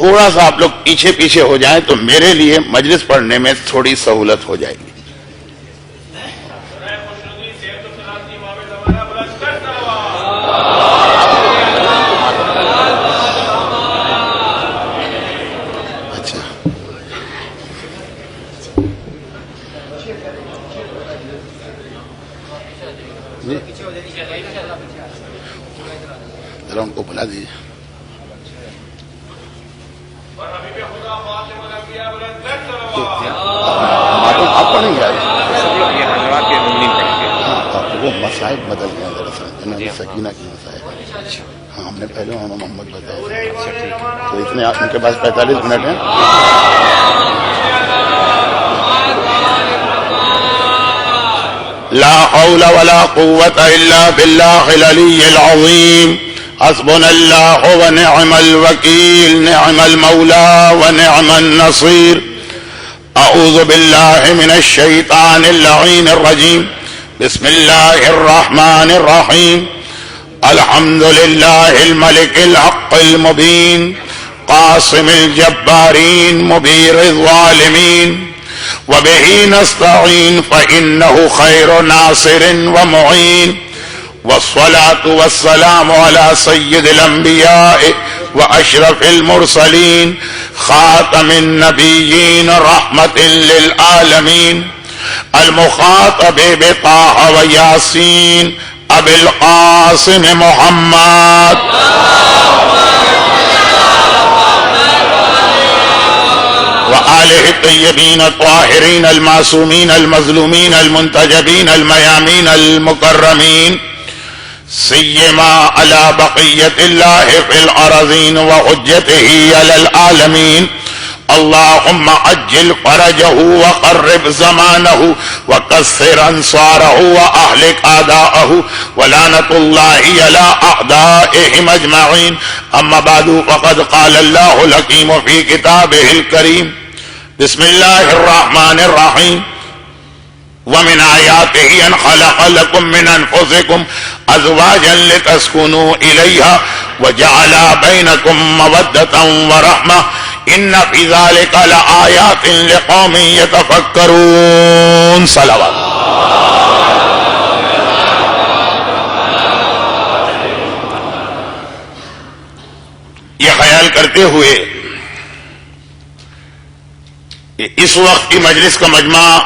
تھوڑا سا آپ لوگ پیچھے پیچھے ہو جائیں تو میرے لیے مجلس پڑھنے میں تھوڑی سہولت ہو جائے گی. اچھا ذرا ان کو بلا دیجیے. آپ پڑھیں گے وہ مسائل بدل گئے ہیں دراصل سکینہ کی مسائل. ہاں ہم نے پہلے محمد بتایا تو اتنے ان کے پاس 45 منٹ ہیں. لا حول ولا قوة الا بالله العلي العظيم. حسبنا الله ونعم الوكيل. نعم المولى ونعم النصير. اعوذ بالله من الشيطان اللعين الرجيم. بسم الله الرحمن الرحيم. الحمد لله الملك الحق المبين. قاسم الجبارين مبير الظالمين. وبه نستعين فإنه خير ناصر ومعين. والصلاة والسلام على سيد الأنبياء وأشرف المرسلين خاتم النبيين رحمة للعالمين المخاطب بطه وياسين أبي القاسم محمد وآله الطيبين الطاهرين المعصومين المظلومين المنتجبين الميامين المكرمين سيما على بقية الله في الأرضين وحجته على العالمين. اللهم عجل فرجه وقرب زمانه وكسر أنصاره وأهلك أعداءه ولعنة الله على أعدائهم أجمعين. أما بعد فقد قال الله الحكيم في كتابه الكريم. بسم الله الرحمن الرحيم. ومن آياته أن خلق لكم من أنفسكم أزواجا لتسكنوا إليها وجعل بينكم مودة ورحمة إن في ذلك لآيات لقوم يتفكرون. صلوات. یہ خیال کرتے ہوئے اس وقت کی مجلس کا مجمع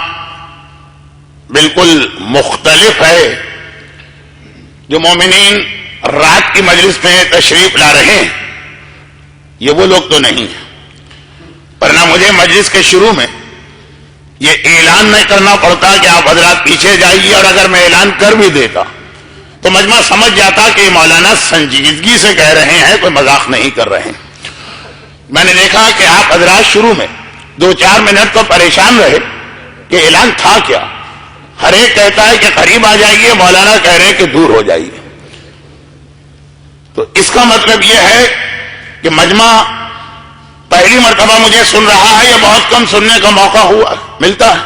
بالکل مختلف ہے. جو مومنین رات کی مجلس میں تشریف لا رہے ہیں یہ وہ لوگ تو نہیں ہیں، ورنہ مجھے مجلس کے شروع میں یہ اعلان نہیں کرنا پڑتا کہ آپ حضرات پیچھے جائیے، اور اگر میں اعلان کر بھی دیتا تو مجمع سمجھ جاتا کہ مولانا سنجیدگی سے کہہ رہے ہیں، کوئی مذاق نہیں کر رہے ہیں. میں نے دیکھا کہ آپ حضرات شروع میں 2-4 منٹ تو پریشان رہے کہ اعلان تھا کیا. ہر ایک کہتا ہے کہ قریب آ جائیے، مولانا کہہ رہے ہیں کہ دور ہو جائیے. تو اس کا مطلب یہ ہے کہ مجمع پہلی مرتبہ مجھے سن رہا ہے یا بہت کم سننے کا موقع ملتا ہے،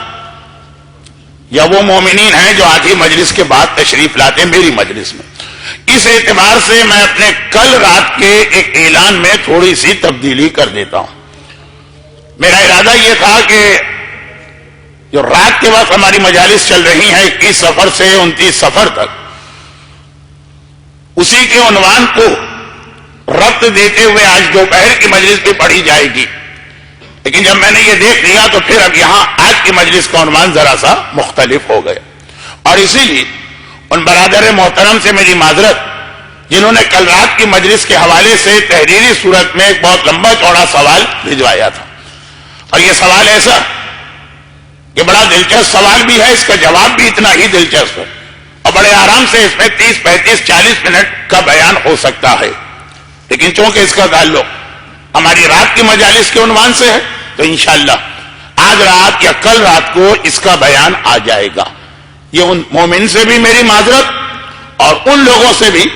یا وہ مومنین ہیں جو آج ہی مجلس کے بعد تشریف لاتے ہیں میری مجلس میں. اس اعتبار سے میں اپنے کل رات کے ایک اعلان میں تھوڑی سی تبدیلی کر دیتا ہوں. میرا ارادہ یہ تھا کہ جو رات کے وقت ہماری مجالس چل رہی ہیں 21 صفر سے 29 صفر تک، اسی کے عنوان کو ربط دیتے ہوئے آج دوپہر کی مجلس بھی پڑھی جائے گی. لیکن جب میں نے یہ دیکھ لیا تو پھر اب یہاں آج کی مجلس کا عنوان ذرا سا مختلف ہو گیا. اور اسی لیے ان برادر محترم سے میری معذرت جنہوں نے کل رات کی مجلس کے حوالے سے تحریری صورت میں ایک بہت لمبا چوڑا سوال بھجوایا تھا، اور یہ سوال ایسا کہ بڑا دلچسپ سوال بھی ہے، اس کا جواب بھی اتنا ہی دلچسپ ہے، اور بڑے آرام سے اس میں 30, 35, 40 منٹ کا بیان ہو سکتا ہے. لیکن چونکہ اس کا تعلق ہماری رات کی مجالس کے عنوان سے ہے تو انشاءاللہ آج رات یا کل رات کو اس کا بیان آ جائے گا. یہ ان مومن سے بھی میری معذرت اور ان لوگوں سے بھی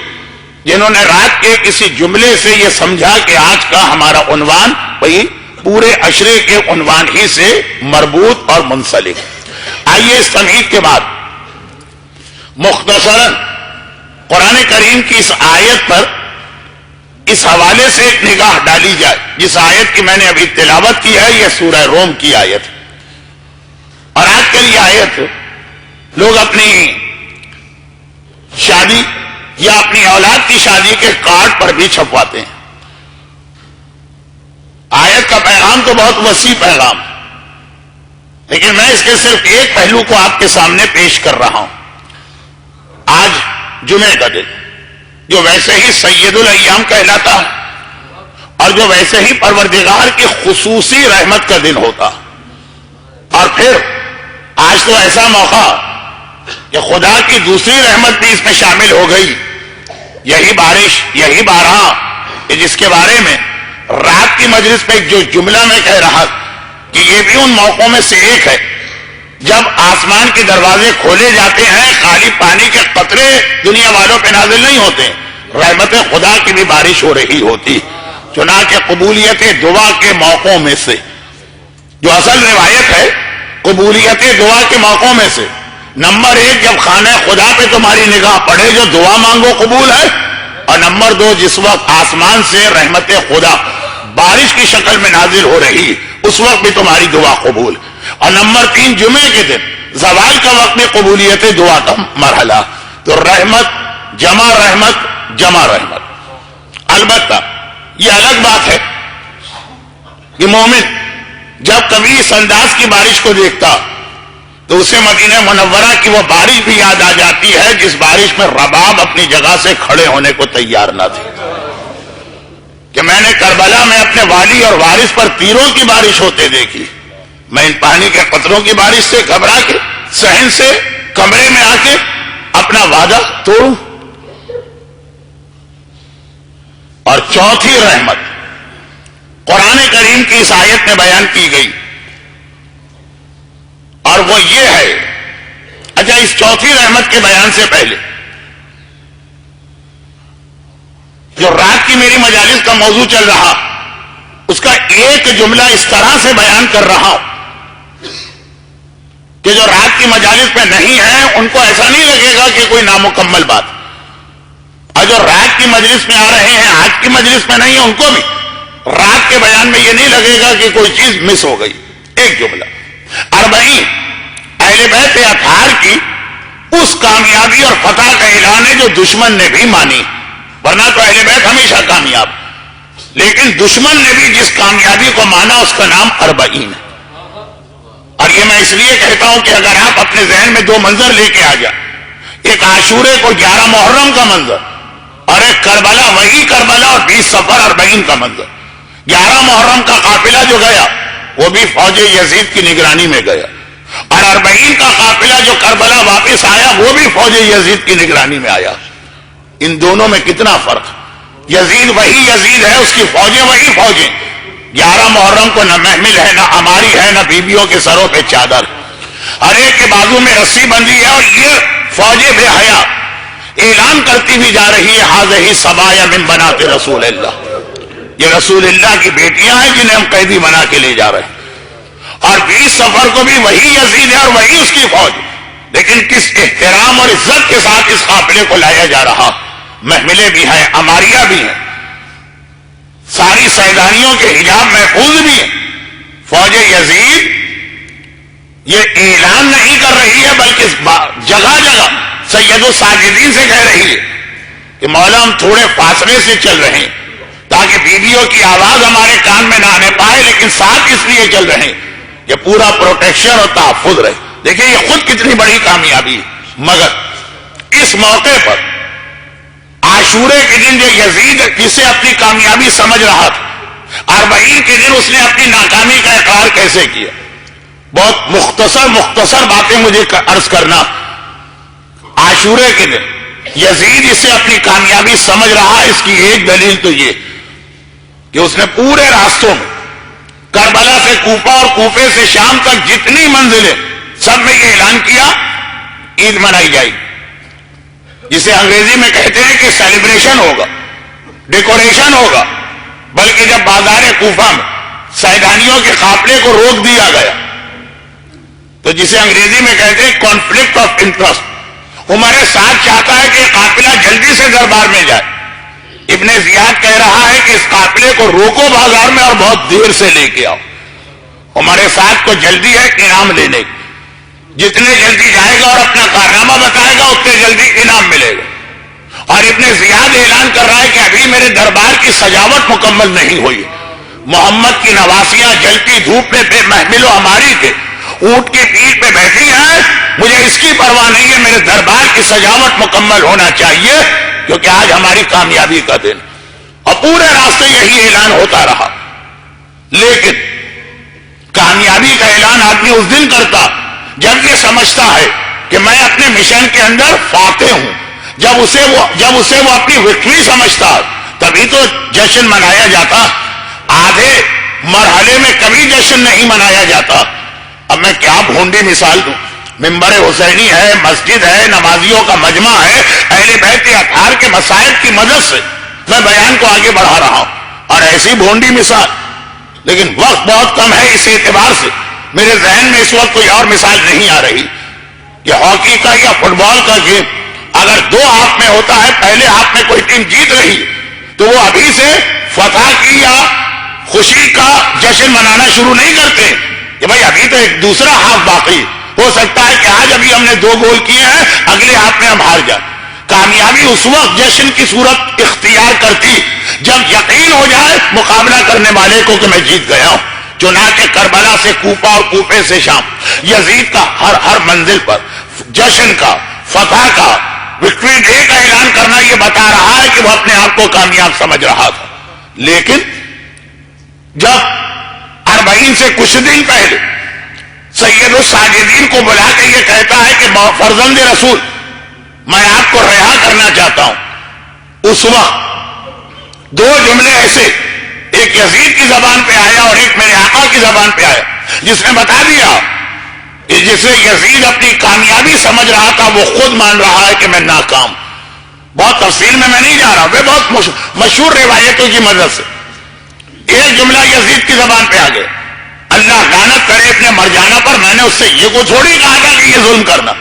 جنہوں نے رات کے کسی جملے سے یہ سمجھا کہ آج کا ہمارا عنوان وہی پورے عشرے کے عنوان ہی سے مربوط اور منسلک. آئیے اس تمہید کے بعد مختصراً قرآن کریم کی اس آیت پر اس حوالے سے ایک نگاہ ڈالی جائے. جس آیت کی میں نے ابھی تلاوت کی ہے یہ سورہ روم کی آیت ہے. اور آج کل یہ آیت لوگ اپنی شادی یا اپنی اولاد کی شادی کے کارڈ پر بھی چھپواتے ہیں. آیت کا پیغام تو بہت وسیع پیغام ہے، لیکن میں اس کے صرف ایک پہلو کو آپ کے سامنے پیش کر رہا ہوں. آج جمعے کا دن جو ویسے ہی سید الایام کہلاتا ہے اور جو ویسے ہی پروردگار کی خصوصی رحمت کا دن ہوتا، اور پھر آج تو ایسا موقع کہ خدا کی دوسری رحمت بھی اس میں شامل ہو گئی، یہی بارش، یہی بارہ، کہ جس کے بارے میں رات کی مجلس میں جو جملہ میں کہہ رہا کہ یہ بھی ان موقعوں میں سے ایک ہے جب آسمان کے دروازے کھولے جاتے ہیں، خالی پانی کے قطرے دنیا والوں پہ نازل نہیں ہوتے، رحمت خدا کی بھی بارش ہو رہی ہوتی. چنانچہ قبولیت دعا کے موقعوں میں سے جو اصل روایت ہے، قبولیت دعا کے موقعوں میں سے نمبر 1 جب خانہ خدا پہ تمہاری نگاہ پڑے جو دعا مانگو قبول ہے، اور نمبر 2 جس وقت آسمان سے رحمت خدا بارش کی شکل میں نازل ہو رہی اس وقت بھی تمہاری دعا قبول. اور نمبر 3 جمعے کے دن زوال کا وقت میں قبولیت دعا کا مرحلہ. تو رحمت جمع رحمت جمع رحمت. البتہ یہ الگ بات ہے کہ مومن جب کبھی اس انداز کی بارش کو دیکھتا تو اسے مدینہ منورہ کی وہ بارش بھی یاد آ جاتی ہے جس بارش میں رباب اپنی جگہ سے کھڑے ہونے کو تیار نہ تھے. کہ میں نے کربلا میں اپنے والی اور وارث پر تیروں کی بارش ہوتے دیکھی، میں ان پانی کے قطروں کی بارش سے گھبرا کے صحن سے کمرے میں آ کے اپنا وعدہ توڑوں. اور چوتھی رحمت قرآن کریم کی اس آیت میں بیان کی گئی، اور وہ یہ ہے. اچھا، اس چوتھی رحمت کے بیان سے پہلے جو رات کی میری مجالس کا موضوع چل رہا اس کا ایک جملہ اس طرح سے بیان کر رہا ہوں کہ جو رات کی مجالس میں نہیں ہیں ان کو ایسا نہیں لگے گا کہ کوئی نامکمل بات، اور جو رات کی مجلس میں آ رہے ہیں آج کی مجلس میں نہیں ہیں ان کو بھی رات کے بیان میں یہ نہیں لگے گا کہ کوئی چیز مس ہو گئی. ایک جملہ 40 اہل بیت اطہار کی اس کامیابی اور فتح کا اعلان ہے جو دشمن نے بھی مانی، ورنہ تو اہل بیت ہمیشہ کامیاب، لیکن دشمن نے بھی جس کامیابی کو مانا اس کا نام 40 ہے. اور یہ میں اس لیے کہتا ہوں کہ اگر آپ اپنے ذہن میں 2 منظر لے کے آ جائیں، ایک عاشورے کو 11 محرم کا منظر اور ایک کربلا، وہی کربلا اور 20 صفر 40 کا منظر. 11 محرم کا قافلہ جو گیا وہ بھی فوج یزید کی نگرانی میں گیا، اور 40 کا قافلہ جو کربلا واپس آیا وہ بھی فوج یزید کی نگرانی میں آیا. ان دونوں میں کتنا فرق. یزید وہی یزید ہے، اس کی فوجیں وہی فوجیں. 11 محرم کو نہ محمل ہے، نہ عماری ہے، نہ بیویوں کے سروں پہ چادر، ہر ایک کے بازو میں رسی بندھی ہے. اور یہ فوجیں بے حیا اعلان کرتی بھی جا رہی ہے حاذہ صبایا من بنات رسول اللہ، یہ رسول اللہ کی بیٹیاں ہیں جنہیں ہم قیدی بنا کے لے جا رہے ہیں. اور 20 صفر کو بھی وہی یزید ہے اور وہی اس کی فوج، لیکن کس احترام اور عزت کے ساتھ اس قافلے کو لایا جا رہا. محملیں بھی ہیں، عماریاں بھی ہیں، ساری سیدانیوں کے حجاب محفوظ بھی ہیں. فوج یزید یہ اعلان نہیں کر رہی ہے بلکہ جگہ جگہ سید الساجدین سے کہہ رہی ہے کہ مولا ہم تھوڑے فاصلے سے چل رہے ہیں تاکہ بیویوں کی آواز ہمارے کان میں نہ آنے پائے، لیکن ساتھ اس لیے چل رہے ہیں کہ پورا پروٹیکشن اور تحفظ رہے. دیکھیں یہ خود کتنی بڑی کامیابی ہے. مگر اس موقع پر عاشورے کے دن جو یزید جسے اپنی کامیابی سمجھ رہا تھا، 40 کے دن اس نے اپنی ناکامی کا اقرار کیسے کیا. بہت مختصر باتیں مجھے عرض کرنا. عاشورے کے دن یزید اسے اپنی کامیابی سمجھ رہا، اس کی ایک دلیل تو یہ کہ اس نے پورے راستوں میں کربلا سے کوفہ اور کوفے سے شام تک جتنی منزلیں سب میں یہ اعلان کیا عید منائی جائے گی، جسے انگریزی میں کہتے ہیں کہ سیلیبریشن ہوگا، ڈیکوریشن ہوگا. بلکہ جب بازار کوفہ میں سیدانیوں کے قافلے کو روک دیا گیا تو جسے انگریزی میں کہتے ہیں کانفلکٹ آف انٹرسٹ، عمر سعد چاہتا ہے کہ قافلہ جلدی سے دربار میں جائے، ابن زیاد کہہ رہا ہے کہ اس قافلے کو روکو بازار میں اور بہت دیر سے لے کے آؤ. ہمارے ساتھ کو جلدی ہے انعام لینے کی. جتنے جلدی جائے گا اور اپنا کارنامہ بتائے گا اتنے جلدی انعام ملے گا. اور ابن زیاد اعلان کر رہا ہے کہ ابھی میرے دربار کی سجاوٹ مکمل نہیں ہوئی. محمد کی نواسیاں جلتی دھوپ میں بے محمل و ہماری کے اونٹ کی پیٹھ پہ بیٹھی ہیں. مجھے اس کی پرواہ نہیں ہے، میرے دربار کی سجاوٹ مکمل ہونا چاہیے کیونکہ آج ہماری کامیابی کا دن. اور پورے راستے یہی اعلان ہوتا رہا. لیکن کامیابی کا اعلان آدمی اس دن کرتا جب یہ سمجھتا ہے کہ میں اپنے مشن کے اندر فاتح ہوں. جب اسے وہ اپنی وکٹری سمجھتا تبھی تو جشن منایا جاتا. آدھے مرحلے میں کبھی جشن نہیں منایا جاتا. اب میں کیا بھونڈی مثال دوں. ممبر حسینی ہے، مسجد ہے، نمازیوں کا مجمع ہے، اہل بیت اطہار کے مسائل کی مدد سے میں بیان کو آگے بڑھا رہا ہوں اور ایسی بھونڈی مثال. لیکن وقت بہت کم ہے، اس اعتبار سے میرے ذہن میں اس وقت کوئی اور مثال نہیں آ رہی. یہ ہاکی کا یا فٹ بال کا گیم اگر دو ہاتھ میں ہوتا ہے، پہلے ہاتھ میں کوئی ٹیم جیت رہی ہے تو وہ ابھی سے فتح کی یا خوشی کا جشن منانا شروع نہیں کرتے کہ بھائی ابھی تو ایک دوسرا ہاتھ باقی. ہو سکتا ہے کہ آج ابھی ہم نے 2 گول کیے ہیں، اگلے ہاتھ میں ہم ہار جائیں. کامیابی اس وقت جشن کی صورت اختیار کرتی جب یقین ہو جائے مقابلہ کرنے والے کو کہ میں جیت گیا ہوں. چنانچہ کربلا سے کوفہ اور کوفے سے شام، یزید کا ہر منزل پر جشن کا، فتح کا، وکٹری ڈے کا اعلان کرنا یہ بتا رہا ہے کہ وہ اپنے آپ کو کامیاب سمجھ رہا تھا. لیکن جب 40 سے کچھ دن پہلے سید الساجدین کو بلا کے یہ کہتا ہے کہ فرزند رسول میں آپ کو رہا کرنا چاہتا ہوں، اس وقت 2 جملے ایسے، ایک یزید کی زبان پہ آیا اور ایک میرے آقا کی زبان پہ آیا جس نے بتا دیا کہ جسے یزید اپنی کامیابی سمجھ رہا تھا وہ خود مان رہا ہے کہ میں ناکام. بہت تفصیل میں نہیں جا رہا، وہ بہت مشہور روایتوں کی مدد سے ایک جملہ یزید کی زبان پہ آ گیا، اللہ لعنت کرے اپنے مر جانا پر، میں نے اس سے یہ کو تھوڑی کہا تھا کہ یہ ظلم کرنا.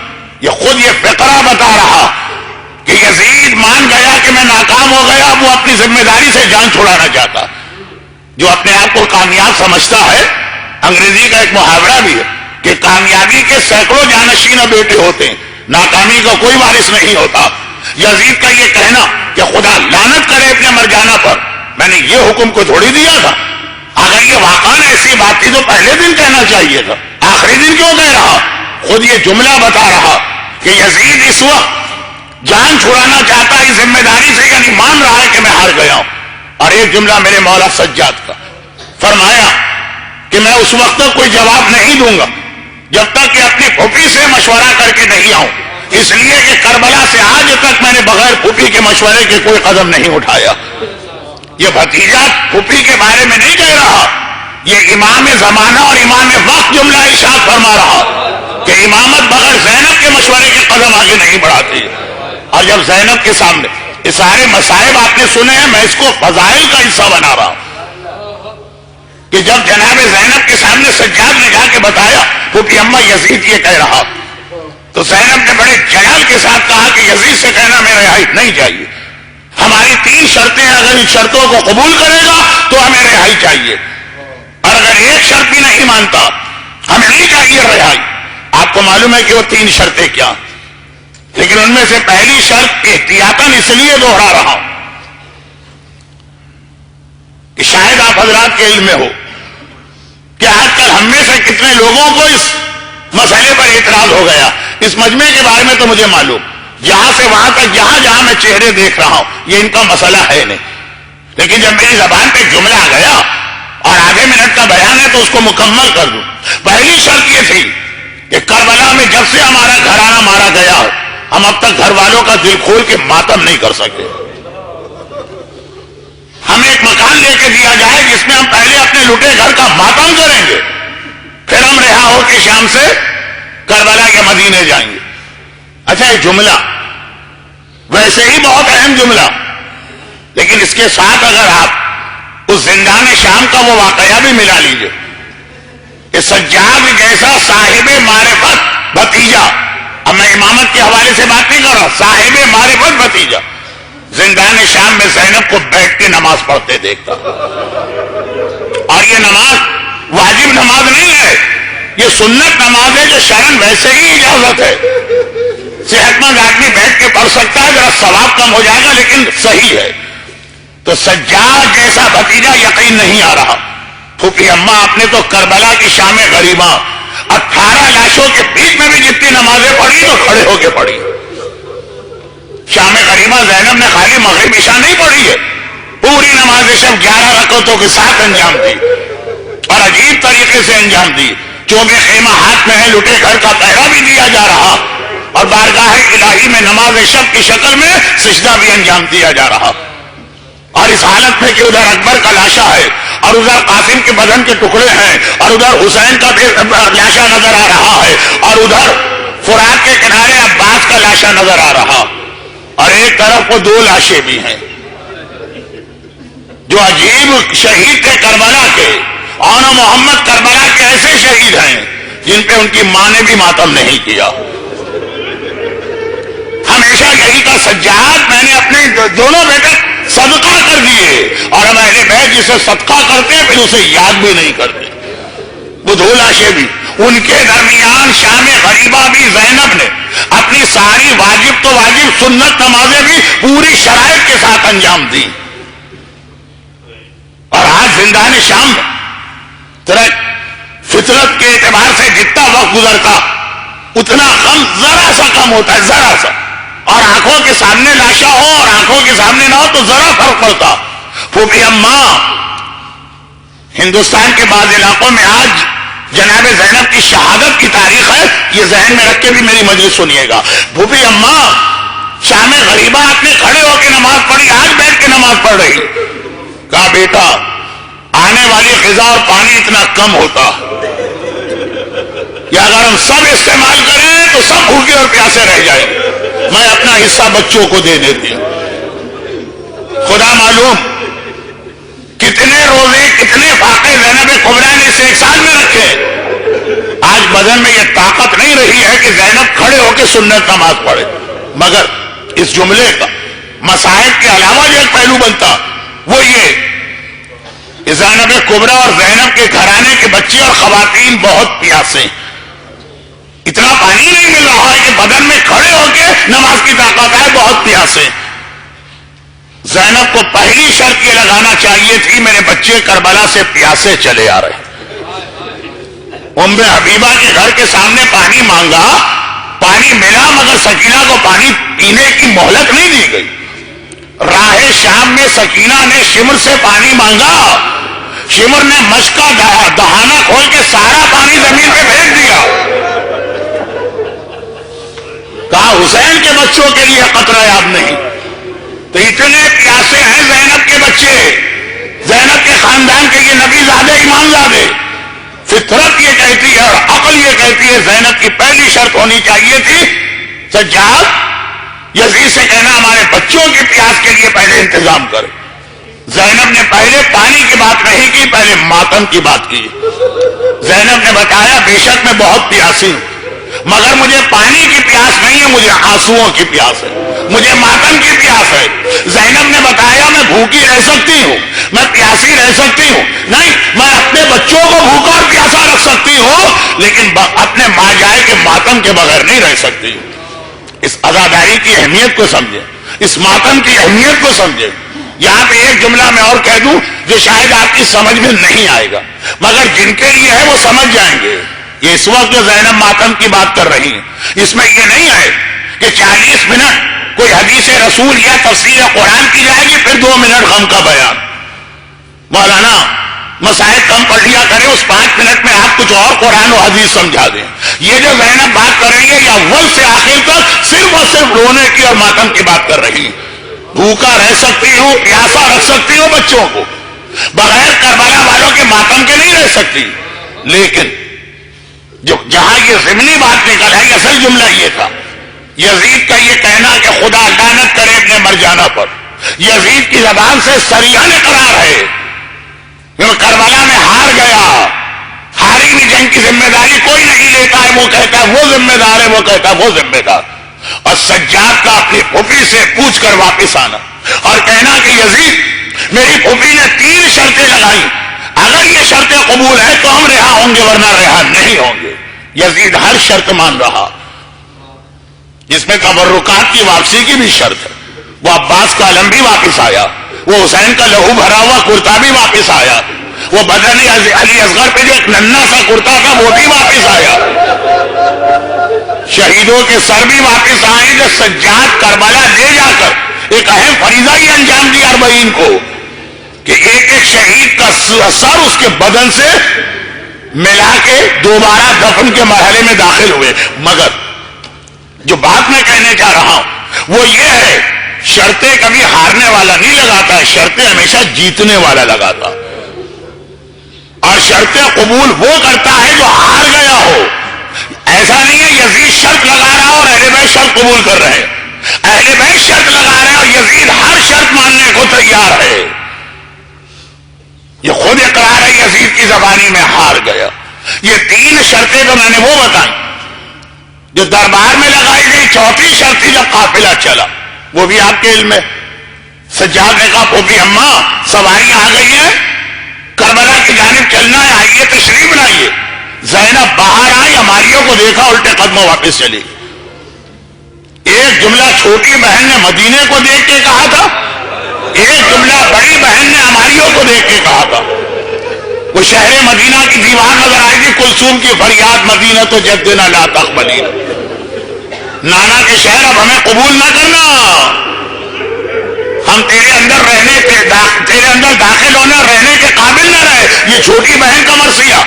یہ خود یہ فقرہ بتا رہا کہ یزید مان گیا کہ میں ناکام ہو گیا، وہ اپنی ذمہ داری سے جان چھڑانا چاہتا. جو اپنے آپ کو کامیاب سمجھتا ہے، انگریزی کا ایک محاورہ بھی ہے کہ کامیابی کے سینکڑوں جانشین بیٹے ہوتے ہیں، ناکامی کا کوئی وارث نہیں ہوتا. یزید کا یہ کہنا کہ خدا لعنت کرے اپنے مر جانا پر، میں نے یہ حکم کو تھوڑی دیا تھا. اگر یہ واقعا ایسی بات تھی تو پہلے دن کہنا چاہیے تھا، آخری دن کیوں کہہ رہا؟ خود یہ جملہ بتا رہا کہ یزید اس وقت جان چھڑانا چاہتا ہے ذمہ داری سے، یعنی مان رہا ہے کہ میں ہار گیا ہوں. اور ایک جملہ میرے مولا سجاد کا، فرمایا کہ میں اس وقت تک کوئی جواب نہیں دوں گا جب تک کہ اپنی پھوپھی سے مشورہ کر کے نہیں آؤں، اس لیے کہ کربلا سے آج تک میں نے بغیر پھوپھی کے مشورے کے کوئی قدم نہیں اٹھایا. یہ بھتیجا پھوپھی کے بارے میں نہیں کہہ رہا، یہ امام زمانہ اور امام وقت جملہ ارشاد فرما رہا کہ امامت بغیر زینب کے مشورے کے قدم آگے نہیں بڑھاتی. اور جب زینب کے سامنے یہ سارے مصائب آپ نے سنے ہیں، میں اس کو فضائل کا حصہ بنا رہا ہوں کہ جب جناب زینب کے سامنے سجاد نے جا کے بتایا پھوپھی اماں یزید یہ کہہ رہا، تو زینب نے بڑے جلال کے ساتھ کہا کہ یزید سے کہنا میرے رہائی نہیں چاہیے، ہماری 3 شرطیں، اگر ان شرطوں کو قبول کرے گا تو ہمیں رہائی چاہیے، اور اگر ایک شرط بھی نہیں مانتا ہمیں نہیں چاہیے رہائی. آپ کو معلوم ہے کہ وہ 3 شرطیں کیا، لیکن ان میں سے پہلی شرط احتیاطاً اس لیے دوہرا رہا ہوں کہ شاید آپ حضرات کے علم میں ہو کہ آج کل ہم میں سے کتنے لوگوں کو اس مسئلے پر اعتراض ہو گیا. اس مجمع کے بارے میں تو مجھے معلوم، یہاں سے وہاں تک جہاں میں چہرے دیکھ رہا ہوں یہ ان کا مسئلہ ہے نہیں، لیکن جب میری زبان پہ جملہ آ گیا اور آدھے منٹ کا بیان ہے تو اس کو مکمل کر دوں. پہلی شرط یہ تھی کہ کربلا میں جب سے ہمارا گھرانہ مارا گیا ہم اب تک گھر والوں کا دل کھول کے ماتم نہیں کر سکے. ہمیں ایک مکان لے کے دیا جائے جس میں ہم پہلے اپنے لٹے گھر کا ماتم کریں گے، پھر ہم رہا ہو کے شام سے کربلا کے مدینے جائیں گے. اچھا یہ جملہ ویسے ہی بہت اہم جملہ، لیکن اس کے ساتھ اگر آپ اس زندان شام کا وہ واقعہ بھی ملا لیجئے کہ سجاد جیسا صاحب معرفت بھتیجا، اب میں امامت کے حوالے سے بات نہیں کر رہا، صاحب معرفت بھتیجا زندان شام میں زینب کو بیٹھ کے نماز پڑھتے دیکھتا. اور یہ نماز واجب نماز نہیں ہے، یہ سنت نماز ہے جو شرعاً ویسے ہی اجازت ہے. صحت مند آدمی بیٹھ کے پڑھ سکتا ہے، ذرا ثواب کم ہو جائے گا لیکن صحیح ہے. تو سجاد جیسا بھتیجا یقین نہیں آ رہا. پھوپھی اماں آپ نے تو کربلا کی شام غریبہ 18 لاشوں کے بیچ میں بھی جتنی نمازیں پڑھی تو کھڑے ہو کے پڑھی. شام غریبہ زینب نے خالی مغرب عشاء نہیں پڑھی ہے، پوری نماز شب 11 رکعتوں کے ساتھ انجام دی اور عجیب طریقے سے انجام دی. چوبے خیمہ ہاتھ میں ہے، لٹے گھر کا پہرا بھی دیا جا رہا اور بارگاہ الہی میں نماز شب کی شکل میں سجدہ بھی انجام دیا جا رہا. اور اس حالت میں کہ ادھر اکبر کا لاشا ہے اور ادھر قاسم کے بدن کے ٹکڑے ہیں اور ادھر حسین کا لاشا نظر آ رہا ہے اور ادھر فرات کے کنارے عباس کا لاشا نظر آ رہا اور ایک طرف کو 2 لاشیں بھی ہیں جو عجیب شہید تھے کربلا کے. اور محمد کربلا کے ایسے شہید ہیں جن پہ ان کی ماں نے بھی ماتم نہیں کیا. ہمیشہ یہی کا سجاد میں نے اپنے دونوں بیٹے صدقہ کر دیے اور ہم اہل بیت جسے صدقہ کرتے پھر اسے یاد بھی نہیں کرتے. وہ 2 لاشیں بھی ان کے درمیان شام غریبہ بھی زینب نے اپنی ساری واجب تو واجب سنت نمازیں بھی پوری شرائط کے ساتھ انجام دی. اور آج زندان شام میں فطرت کے اعتبار سے جتنا وقت گزرتا اتنا غم ذرا سا کم ہوتا ہے، ذرا سا. اور آنکھوں کے سامنے لاشا ہو اور آنکھوں کے سامنے نہ ہو تو ذرا فرق پڑتا. پھوپھی اماں ہندوستان کے بعض علاقوں میں آج جناب زینب کی شہادت کی تاریخ ہے، یہ ذہن میں رکھ کے بھی میری مجلس سنیے گا. پھوپھی اماں شام غریبہ آپ نے کھڑے ہو کے نماز پڑھی، آج بیٹھ کے نماز پڑھ رہی. کہا بیٹا آنے والی غذا اور پانی اتنا کم ہوتا یا اگر ہم سب استعمال کریں تو سب بھوکے اور پیاسے رہ جائیں. میں اپنا حصہ بچوں کو دے دیتی ہوں. خدا معلوم کتنے روزے کتنے فاقے زینب کبریٰ نے اس 1 سال میں رکھے. آج بدن میں یہ طاقت نہیں رہی ہے کہ زینب کھڑے ہو کے سنت نماز پڑھے. مگر اس جملے کا مصائب کے علاوہ جو ایک پہلو بنتا وہ یہ کہ زینب کبریٰ اور زینب کے گھرانے کے بچے اور خواتین بہت پیاسے، اتنا پانی نہیں مل رہا ہے کہ بدن میں کھڑے ہو کے نماز کی طاقت ہے، بہت پیاسے. زینب کو پہلی شرط یہ لگانا چاہیے تھی میرے بچے کربلا سے پیاسے چلے آ رہے. ام حبیبہ کے گھر کے سامنے پانی مانگا، پانی ملا مگر سکینہ کو پانی پینے کی مہلت نہیں دی گئی. راہ شام میں سکینہ نے شمر سے پانی مانگا، شمر نے مشکا دہانہ کھول کے سارا پانی زمین پہ پھینک دیا. کہا حسین کے بچوں کے لیے قطرہ یاد نہیں. تو اتنے پیاسے ہیں زینب کے بچے، زینب کے خاندان کے یہ نبی زادے ایمان زادے. فطرت یہ کہتی ہے اور عقل یہ کہتی ہے زینب کی پہلی شرط ہونی چاہیے تھی سجاد یزید سے کہنا ہمارے بچوں کی پیاس کے لیے پہلے انتظام کرے. زینب نے پہلے پانی کی بات نہیں کی، پہلے ماتم کی بات کی. زینب نے بتایا بے شک میں بہت پیاسی ہوں مگر مجھے پانی کی پیاس نہیں ہے، مجھے آنسوؤں کی پیاس ہے، مجھے ماتم کی پیاس ہے. زینب نے بتایا میں بھوکی رہ سکتی ہوں، میں پیاسی رہ سکتی ہوں، نہیں میں اپنے بچوں کو بھوکا اور پیاسا رکھ سکتی ہوں لیکن اپنے ماں جائے کے ماتم کے بغیر نہیں رہ سکتی. اس عزاداری کی اہمیت کو سمجھے، اس ماتم کی اہمیت کو سمجھے. یہاں پہ ایک جملہ میں اور کہہ دوں جو شاید آپ کی سمجھ میں نہیں آئے گا مگر جن کے لیے ہے وہ سمجھ جائیں گے. یہ اس وقت جو زینب ماتم کی بات کر رہی ہیں اس میں یہ نہیں ہے کہ 40 منٹ کوئی حدیث رسول یا تفسیر قرآن کی جائے گی پھر 2 منٹ غم کا بیان. مولانا مسائل کم پڑھ لیا کرے، اس 5 منٹ میں آپ کچھ اور قرآن و حدیث سمجھا دیں. یہ جو زینب بات کر رہی ہے یہ اول سے آخر تک صرف اور صرف رونے کی اور ماتم کی بات کر رہی ہے. بھوکا رہ سکتی ہوں، پیاسا رکھ سکتی ہوں بچوں کو، بغیر کربلا والوں کے ماتم کے نہیں رہ سکتی. لیکن جو جہاں یہ ضمنی بات نکل ہے اصل جملہ یہ تھا یزید کا یہ کہنا کہ خدا لعنت کرے ابن مرجانہ پر. یزید کی زبان سے صریحاً اقرار ہے کہ وہ کربلا میں ہار گیا. ہاری ہوئی جنگ کی ذمہ داری کوئی نہیں لیتا ہے، وہ کہتا ہے وہ ذمہ دار ہے، وہ کہتا ہے وہ ذمہ دار. اور سجاد کا اپنی پھوپھی سے پوچھ کر واپس آنا اور کہنا کہ یزید میری پھوپھی نے 3 شرطیں لگائی، اگر یہ شرطیں قبول ہے تو ہم رہا ہوں گے ورنہ رہا نہیں ہوں گے۔ یزید ہر شرط مان رہا، جس میں تبرکات کی واپسی کی بھی شرط ہے۔ وہ عباس کا علم بھی واپس آیا، وہ حسین کا لہو بھرا ہوا کرتا بھی واپس آیا، وہ بدن علی اصغر پہ جو ایک ننھا سا کرتا تھا وہ بھی واپس آیا، شہیدوں کے سر بھی واپس آئے جو سجاد کربلا لے جا کر ایک اہم فریضہ ہی انجام دیا 40 کو کہ ایک ایک شہید کا سر اس کے بدن سے ملا کے دوبارہ دفن کے مرحلے میں داخل ہوئے۔ مگر جو بات میں کہنے جا رہا ہوں وہ یہ ہے، شرطیں کبھی ہارنے والا نہیں لگاتا، شرطیں ہمیشہ جیتنے والا لگاتا، اور شرطیں قبول وہ کرتا ہے جو ہار گیا ہو۔ ایسا نہیں ہے یزید شرط لگا رہا اور اہل بیت شرط قبول کر رہے ہیں، اہل بیت شرط لگا رہے ہیں اور یزید ہر شرط ماننے کو تیار ہے۔ یہ خود اقرار ہے یزید کی زبانی میں ہار گیا۔ یہ 3 شرطیں تو میں نے وہ بتائیں جو دربار میں لگائی گئی، 4تھی شرط تھی جب قافلہ چلا، وہ بھی آپ کے علم میں۔ سجاد نے کہا پھوپھی اماں سواریاں آ گئی ہیں، کربلا کی جانب چلنا ہے، آئیے تشریف لائیے۔ زینب باہر آئی، ہماریوں کو دیکھا، الٹے قدموں واپس چلی گئی۔ ایک جملہ چھوٹی بہن نے مدینے کو دیکھ کے کہا تھا، ایک جملہ بڑی بہن نے ہماریوں کو دیکھ کے کہا تھا۔ وہ شہر مدینہ کی دیوار نظر آئی تھی، کلثوم کی فریاد مدینہ تو جدنا لا تقبلین، نانا کے شہر اب ہمیں قبول نہ کرنا، ہم تیرے اندر رہنے کے تیرے اندر داخل ہونے اور رہنے کے قابل نہ رہے۔ یہ چھوٹی بہن کا مرثیہ،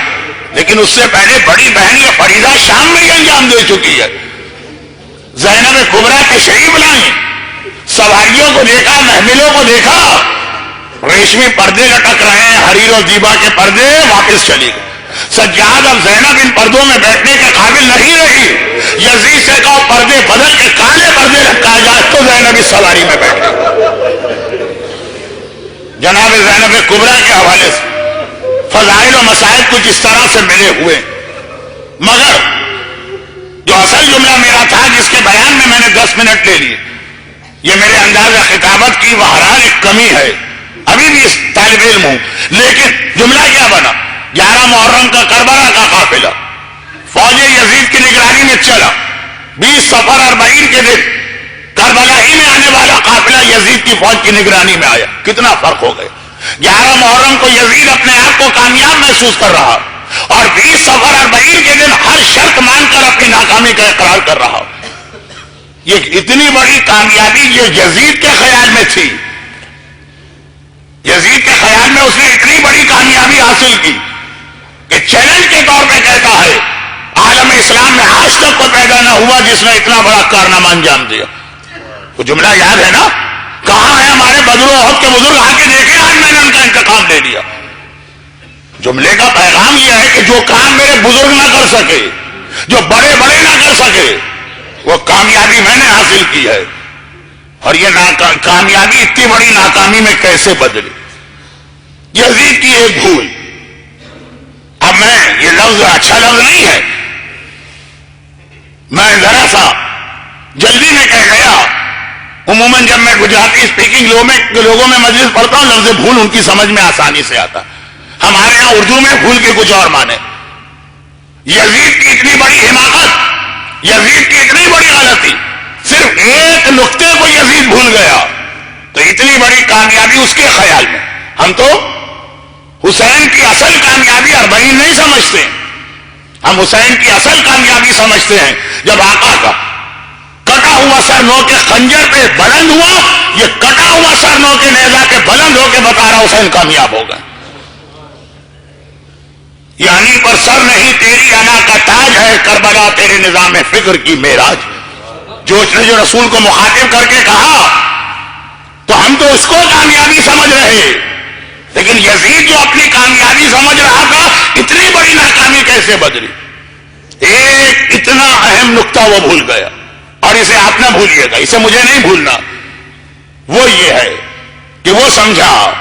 لیکن اس سے پہلے بڑی بہن یہ فریضہ شام میں ہی انجام دے چکی ہے۔ زینب کبریٰ تشریف لائیں، سواریوں کو دیکھا، محملوں کو دیکھا، ریشمی پردے لٹک رہے ہیں، حریر و دیبا کے پردے، واپس چلی گئی۔ سجاد اب زینب ان پردوں میں بیٹھنے کے قابل نہیں رہی، یزید سے کہو پردے بدل کے کالے پردے لٹکائے جائے تو زینب اس سواری میں بیٹھ گئی۔ جناب زینب کبریٰ کے حوالے سے فضائل و مسائل کچھ اس طرح سے ملے ہوئے، مگر جو اصل جملہ میرا تھا جس کے بیان میں نے 10 منٹ لے لیے، یہ میرے انداز خطابت کی بہرحال ایک کمی ہے، ابھی بھی اس طالب علم ہوں، لیکن جملہ کیا بنا؟ 11 محرم کا کربلا کا قافلہ فوج یزید کی نگرانی میں چلا، 20 صفر 40 کے دن کربلا ہی میں آنے والا قافلہ یزید کی فوج کی نگرانی میں آیا۔ کتنا فرق ہو گیا! 11 محرم کو یزید اپنے آپ کو کامیاب محسوس کر رہا اور 20 صفر 40 کے دن ہر شرط مان کر اپنی ناکامی کا اقرار کر رہا۔ یہ اتنی بڑی کامیابی جو یزید کے خیال میں تھی، یزید کے خیال میں اس نے اتنی بڑی کامیابی حاصل کی کہ چیلنج کے طور پہ کہتا ہے عالم اسلام میں آج تک کوئی پیدا نہ ہوا جس نے اتنا بڑا کارنامہ انجام دیا۔ وہ جملہ یاد ہے نا؟ کہاں ہے ہمارے بدر و احد کے بزرگ؟ آ کے دیکھیں، آج میں نے ان کا انتقام لے لیا۔ جملے کا پیغام یہ ہے کہ جو کام میرے بزرگ نہ کر سکے، جو بڑے بڑے نہ کر سکے، وہ کامیابی میں نے حاصل کی ہے۔ اور یہ کامیابی اتنی بڑی ناکامی میں کیسے بدلی؟ یزید کی ایک بھول۔ اب میں یہ لفظ اچھا لفظ نہیں ہے، میں ذرا سا جلدی میں کہہ گیا۔ عموماً جب میں گجراتی اسپیکنگ لوگوں میں مجلس پڑھتا ہوں، لفظ بھول ان کی سمجھ میں آسانی سے آتا۔ ہمارے ہاں اردو میں بھول کے کچھ اور مانے۔ یزید کی اتنی بڑی حماقت، یزید کی اتنی بڑی غلطی، صرف ایک نقطے کو یزید بھول گیا تو اتنی بڑی کامیابی اس کے خیال میں۔ ہم تو حسین کی اصل کامیابی 40 نہیں سمجھتے، ہم حسین کی اصل کامیابی سمجھتے ہیں جب آقا کا کٹا ہوا سر نو کے خنجر پہ بلند ہوا، یہ کٹا ہوا سر نو کے نیزہ کے بلند ہو کے بتا رہا حسین کامیاب ہو گئے۔ یعنی پر سر نہیں تیری انا کا تاج ہے، کربلا تیرے نظام فکر کی معراج۔ جو رسول کو مخاطب کر کے کہا تو ہم تو اس کو کامیابی سمجھ رہے، لیکن یزید جو اپنی کامیابی سمجھ رہا تھا، اتنی بڑی ناکامی کیسے بدلی؟ ایک اتنا اہم نقطہ وہ بھول گیا، اور اسے آپ نہ بھولیے گا، اسے مجھے نہیں بھولنا۔ وہ یہ ہے کہ وہ سمجھا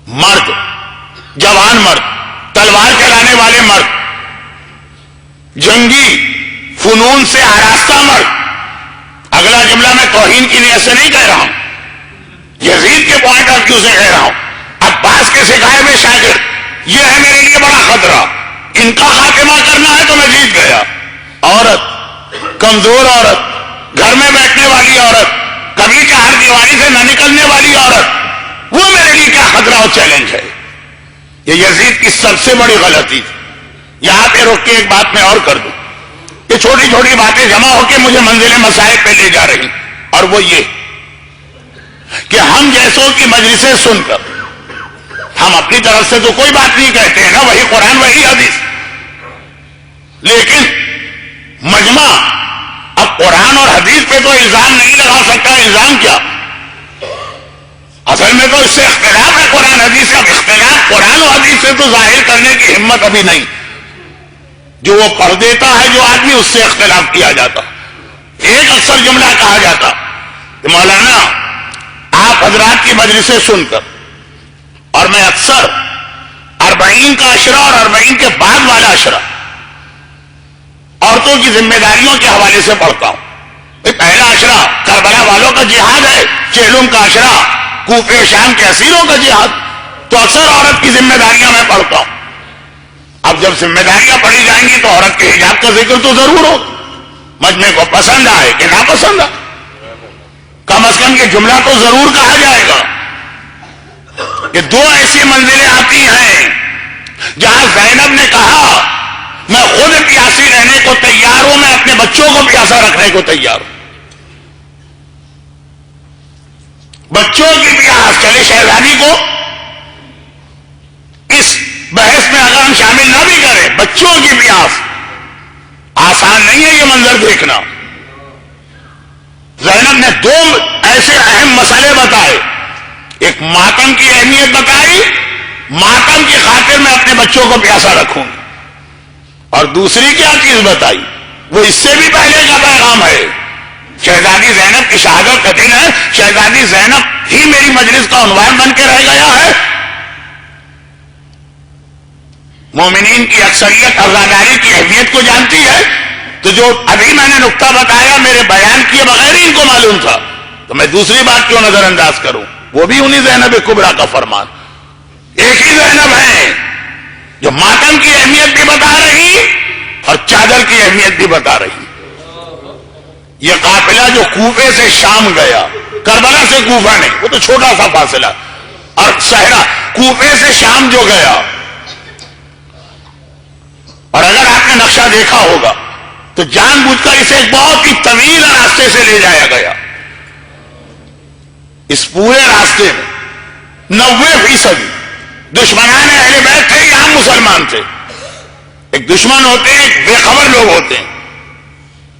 مرد، جوان مرد، تلوار چلانے والے مرد، جنگی فنون سے آراستہ مرد، اگلا جملہ میں توہین کی نیت سے نہیں کہہ رہا ہوں، یزید کے پوائنٹ آف ویو سے کہہ رہا ہوں. عباس کے سکھائے ہوئے شاگرد یہ ہے میرے لیے بڑا خطرہ. ان کا خاتمہ کرنا ہے تو میں جیت گیا. عورت، کمزور عورت، گھر میں بیٹھنے والی عورت، کبھی چہار دیواری سے نہ نکلنے والی عورت، وہ میرے لیے کیا خطرہ اور چیلنج ہے. یہ یزید کی سب سے بڑی غلطی تھی. یہاں پہ روک کے ایک بات میں اور کر دوں. یہ چھوٹی چھوٹی باتیں جمع ہو کے مجھے منزل مسائل پہ لے جا رہی، اور وہ یہ کہ ہم جیسوں کی مجلسیں سن کر ہم اپنی طرف سے تو کوئی بات نہیں کہتے ہیں نا، وہی قرآن وہی حدیث، لیکن مجمع اب قرآن اور حدیث پہ تو الزام نہیں لگا سکتا. الزام کیا؟ اصل میں تو اس سے اختلاف ہے قرآن حدیث کا. اختلاف قرآن و حدیث سے تو ظاہر کرنے کی ہمت ابھی نہیں. جو وہ پڑھ دیتا ہے جو آدمی، اس سے اختلاف کیا جاتا. ایک اکثر جملہ کہا جاتا کہ مولانا آپ حضرات کی مجلسیں سن کر، اور میں اکثر 40 کا اشرہ اور 40 کے بعد والا اشرہ عورتوں کی ذمہ داریوں کے حوالے سے پڑھتا ہوں. پہلا اشرہ کربلا والوں کا جہاد ہے، چہلم کا اشرہ کوفے شام کے اسیروں کا جہاد، تو اکثر عورت کی ذمہ داریاں میں پڑھتا ہوں. اب جب ذمہ داریاں پڑھی جائیں گی تو عورت کے حجاب کا ذکر تو ضرور ہو. مجمع کو پسند آئے کہ ناپسند آئے، کم از کم یہ جملہ تو ضرور کہا جائے گا کہ دو ایسی منزلیں آتی ہیں جہاں زینب نے کہا میں خود پیاسی رہنے کو تیار ہوں، میں اپنے بچوں کو پیاسا رکھنے کو تیار ہوں. بچوں کی پیاس چلے شہزادی کو اس بحث میں اگر ہم شامل نہ بھی کریں، بچوں کی پیاس آسان نہیں ہے یہ منظر دیکھنا. زینب نے 2 ایسے اہم مسئلے بتائے. ایک ماتم کی اہمیت بتائی، ماتم کی خاطر میں اپنے بچوں کو پیاسا رکھوں گی، اور دوسری کیا چیز بتائی، وہ اس سے بھی پہلے کا پیغام ہے. شہزادی زینب کی شہادت کا دن ہے، شہزادی زینب ہی میری مجلس کا عنوان بن کے رہ گیا ہے. مومنین کی اکثریت عزاداری کی اہمیت کو جانتی ہے، تو جو ابھی میں نے نقطہ بتایا میرے بیان کیے بغیر ہی ان کو معلوم تھا، تو میں دوسری بات کیوں نظر انداز کروں؟ وہ بھی انہی زینب کبریٰ کا فرمان. ایک ہی زینب ہے جو ماتم کی اہمیت بھی بتا رہی اور چادر کی اہمیت بھی بتا رہی. یہ قافلہ جو کوفے سے شام گیا، کربلا سے کوفہ نہیں، وہ تو چھوٹا سا فاصلہ، اور صحرا کوفے سے شام جو گیا، اور اگر آپ نے نقشہ دیکھا ہوگا تو جان بوجھ کر اسے ایک بہت ہی طویل راستے سے لے جایا گیا. اس پورے راستے میں 90% دشمنان اہل بیت تھے یا ہم مسلمان تھے. ایک دشمن ہوتے ہیں، ایک بے خبر لوگ ہوتے ہیں،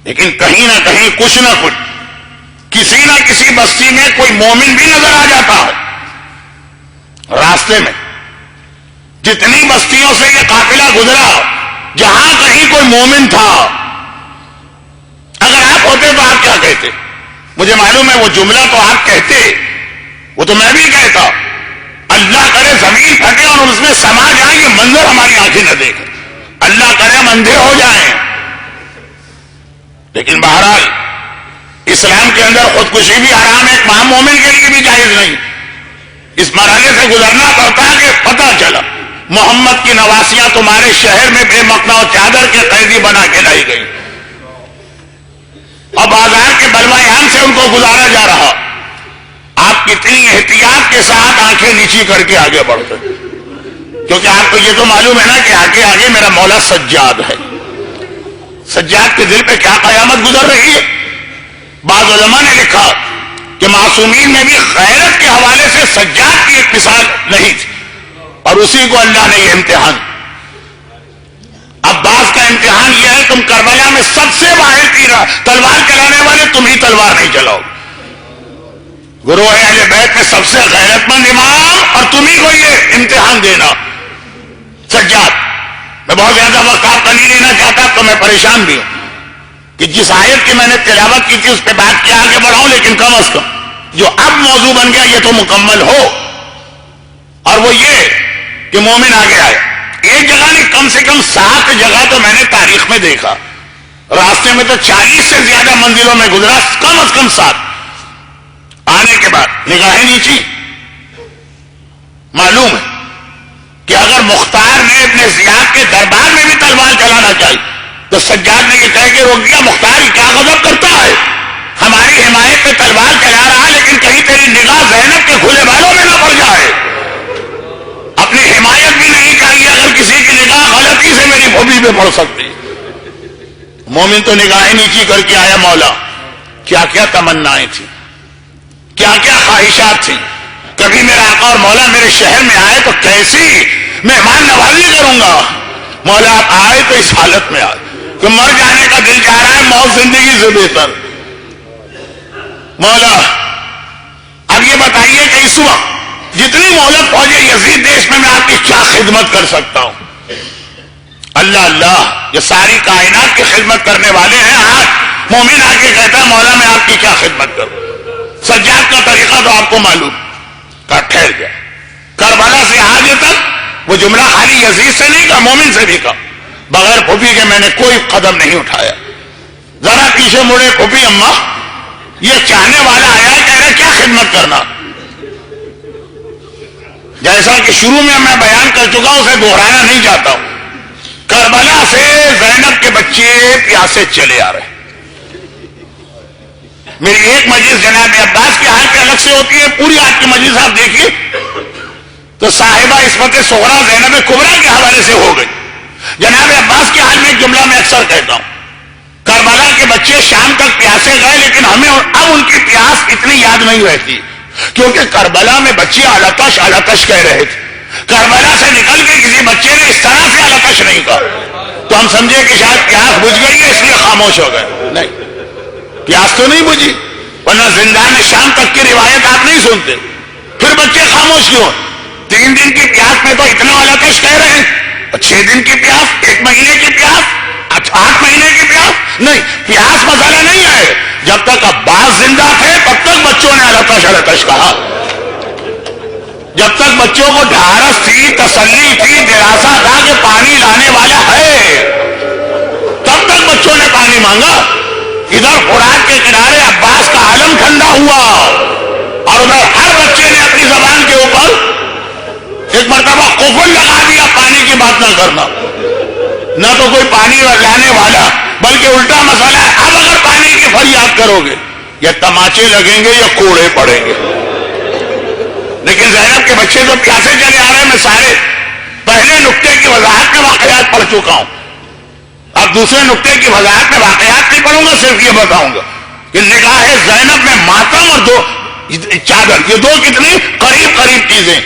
لیکن کہیں نہ کہیں کچھ نہ کچھ کسی نہ کسی بستی میں کوئی مومن بھی نظر آ جاتا ہے. راستے میں جتنی بستیوں سے یہ قافلہ گزرا، جہاں کہیں کوئی مومن تھا، اگر آپ ہوتے تو آپ کیا کہتے؟ مجھے معلوم ہے وہ جملہ تو آپ کہتے، وہ تو میں بھی کہتا، اللہ کرے زمین پھٹے اور اس میں سما جائیں، یہ منظر ہماری آنکھیں نہ دیکھیں، اللہ کرے ہم اندھے ہو جائیں. لیکن بہرحال اسلام کے اندر خودکشی بھی حرام ہے، ایک عام مومن کے لیے بھی جائز نہیں. اس مرحلے سے گزرنا پڑتا ہے کہ پتہ چلا محمد کی نواسیاں تمہارے شہر میں بے مقنا و چادر کے قیدی بنا کے لائی گئی، اور بازار کے بلوایان سے ان کو گزارا جا رہا. آپ کتنی احتیاط کے ساتھ آنکھیں نیچی کر کے آگے بڑھتے، کیونکہ آپ کو یہ تو معلوم ہے نا کہ آگے آگے میرا مولا سجاد ہے. سجاد کے دل پہ کیا قیامت گزر رہی ہے. بعض علماء نے لکھا کہ معصومین میں بھی غیرت کے حوالے سے سجاد کی ایک مثال نہیں تھی، اور اسی کو اللہ نے یہ امتحان. عباس کا امتحان یہ ہے تم کربلا میں سب سے باہر کی تلوار چلانے والے تم ہی تلوار نہیں چلاؤ. گروہ اہل بیت میں سب سے غیرت مند امام اور تم ہی کو یہ امتحان دینا. سجاد، میں بہت زیادہ وقت آپ کا نہیں لینا چاہتا تو میں پریشان بھی ہوں کہ جس آیت کی میں نے تلاوت کی تھی اس پہ بات کیا آگے بڑھاؤں، لیکن کم از کم جو اب موضوع بن گیا یہ تو مکمل ہو. اور وہ یہ کہ مومن آگے آئے. ایک جگہ نہیں، کم سے کم 7 جگہ تو میں نے تاریخ میں دیکھا. راستے میں تو 40 سے زیادہ منزلوں میں گزرا، کم از کم 7. آنے کے بعد نگاہیں نیچی. معلوم ہے کہ اگر مختار نے ابن زیاد کے دربار میں بھی تلوار چلانا چاہی تو سجاد نے یہ کہہ کے روک دیا مختار کیا غضب کرتا ہے, ہماری حمایت پہ تلوار چلا رہا لیکن کہیں تیری نگاہ زینب کے کھلے بالوں میں نہ پڑ جائے. اپنی حمایت بھی نہیں چاہیے اگر کسی کی نگاہ غلطی سے میری بھوبی پہ پڑ سکتی. مومن تو نگاہیں نیچی کر کے آیا, مولا کیا کیا تمنائیں تھیں, کیا کیا خواہشات تھیں. کبھی میرا آقا اور مولا میرے شہر میں آئے تو کیسی مہمان نوازی کروں گا. مولا آپ آئے تو اس حالت میں آئے کہ مر جانے کا دل چاہ رہا ہے, موت زندگی سے بہتر. مولا اب یہ بتائیے کہ اس وقت جتنی مہلت پہنچے یزید دے اس میں آپ کی کیا خدمت کر سکتا ہوں. اللہ اللہ, یہ ساری کائنات کی خدمت کرنے والے ہیں. آج مومن آ کے کہتا ہے مولا میں آپ کی کیا خدمت کروں. سجاد کا طریقہ تو آپ کو معلوم. کہا ٹھہر گیا. کربلا سے آج تک وہ جملہ خالی یزید سے نہیں کہا, مومن سے بھی کہا, بغیر پھوپھی کے میں نے کوئی قدم نہیں اٹھایا. ذرا پیچھے مڑے پھوپھی اماں, یہ چاہنے والا آیا کہہ رہے کیا خدمت کرنا. جیسا کہ شروع میں بیان کر چکا ہوں اسے دہرانا نہیں چاہتا ہوں. کربلا سے زینب کے بچے پیاسے چلے آ رہے. میری ایک مجلس جناب عباس کے حال پہ الگ سے ہوتی ہے, پوری آج کی مجلس آپ دیکھیے تو صاحبہ عصمت صغرا زینب کبریٰ کے حوالے سے ہو گئی. جناب عباس کے حال میں ایک جملہ میں اکثر کہتا ہوں, کربلا کے بچے شام تک پیاسے گئے لیکن ہمیں اب ان کی پیاس اتنی یاد نہیں رہتی کیونکہ کربلا میں بچے علتش علتش کہہ رہے تھے. کربلا سے نکل کے کسی بچے نے اس طرح سے علتش نہیں کہا تو ہم سمجھے کہ شاید پیاس بجھ گئی ہے اس لیے خاموش ہو گئے. نہیں, پیاس تو نہیں بجھی, ورنہ زندان شام تک کی روایت آپ نہیں سنتے. پھر بچے خاموش کیوں؟ 3 دن کی پیاس میں تو اتنا علتش کہہ رہے ہیں, 6 دن کی پیاس, 1 مہینے کی پیاس, 8 مہینے کی پیاس نہیں. پیاس مسئلہ نہیں ہے. جب تک عباس زندہ تھے تب تک بچوں نے علتش علتش کہا. جب تک بچوں کو ڈھارس تھی, تسلی تھی, دلاسا تھا کہ پانی لانے والا ہے, تب تک بچوں نے پانی مانگا. ادھر فرات کے کنارے عباس کا عالم ٹھنڈا ہوا اور ادھر ہر بچے نے اپنی زبان کے اوپر ایک مرتبہ قفل لگا دیا, پانی کی بات نہ کرنا. نہ تو کوئی پانی لانے والا بلکہ الٹا مسئلہ ہے. اب اگر پانی کی فریاد کرو گے یا تماچے لگیں گے یا کوڑے پڑیں گے. لیکن زینب کے بچے تو پیاسے چلے آ رہے ہیں. میں سارے پہلے نقطے کی وضاحت میں واقعات پڑھ چکا ہوں, اب دوسرے نقطے کی وضاحت میں واقعات نہیں پڑھوں گا, صرف یہ بتاؤں گا کہ نگاہ زینب میں ماتم اور 2 چادر, یہ 2 کتنی قریب قریب چیزیں.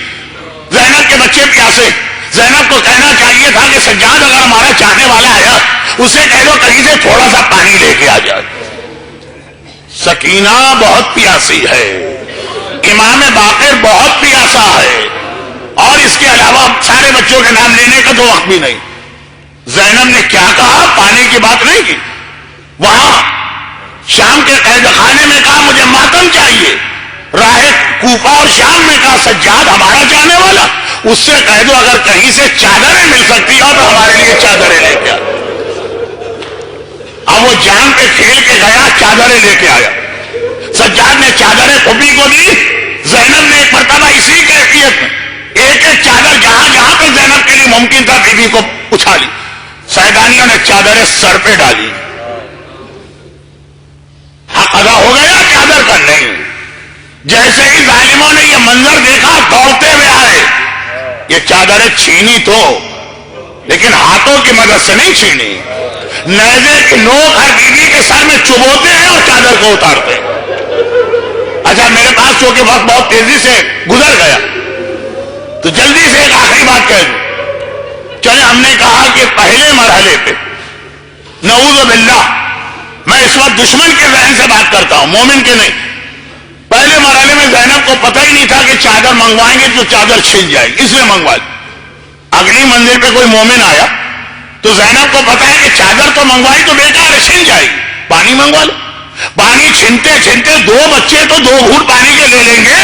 زینب کے بچے پیاسے, زینب کو کہنا چاہیے تھا کہ سجاد اگر ہمارا چاہنے والا آیا اسے کہہ دو کہیں سے تھوڑا سا پانی لے کے آ جائے. سکینہ بہت پیاسی ہے, امام باقر بہت پیاسا ہے, اور اس کے علاوہ سارے بچوں کے نام لینے کا تو وقت بھی نہیں. زینب نے کیا کہا, پانی کی بات نہیں کی. وہاں شام کے قید خانے میں کہا مجھے ماتم چاہیے. راہ کوفہ اور شام میں کہا سجاد ہمارا چاہنے والا, اس سے کہہ دو اگر کہیں سے چادریں مل سکتی ہو تو ہمارے لیے چادریں لے کے آ. اب وہ جان پہ کھیل کے گیا, چادریں لے کے آیا. سجاد نے چادریں پھوپھی کو دی. زینب نے ایک مرتبہ اسی کیفیت میں ایک ایک چادر جہاں جہاں پہ زینب کے لیے ممکن تھا بیوی کو اچھالی. سیدانیوں نے چادریں سر پہ ڈالی. حق ادا ہو گیا چادر کا نہیں. جیسے ہی ظالموں نے یہ منظر دیکھا دوڑتے ہوئے آئے. یہ چادریں چھینی تو لیکن ہاتھوں کی مدد سے نہیں چھینی. نیزے کی نوک ہر بیوی کے سر میں چبوتے ہیں اور چادر کو اتارتے ہیں. اچھا میرے پاس چونکہ وقت بہت تیزی سے گزر گیا تو جلدی سے ایک آخری بات کہہ دوں. چلے ہم نے کہا کہ پہلے مرحلے پہ نعوذ باللہ, میں اس وقت دشمن کے ذہن سے بات کرتا ہوں, مومن کے نہیں. پہلے مرحلے میں زینب کو پتہ ہی نہیں تھا کہ چادر منگوائیں گے تو چادر چھن جائے گی, اس لیے منگوا لی. اگلی منزل پہ کوئی مومن آیا تو زینب کو پتا ہے کہ چادر تو منگوائی تو بیکار ہے, چھن جائے گی, پانی منگوا لو. پانی چھنتے چھنتے 2 بچے تو 2 گھونٹ پانی کے لے لیں گے,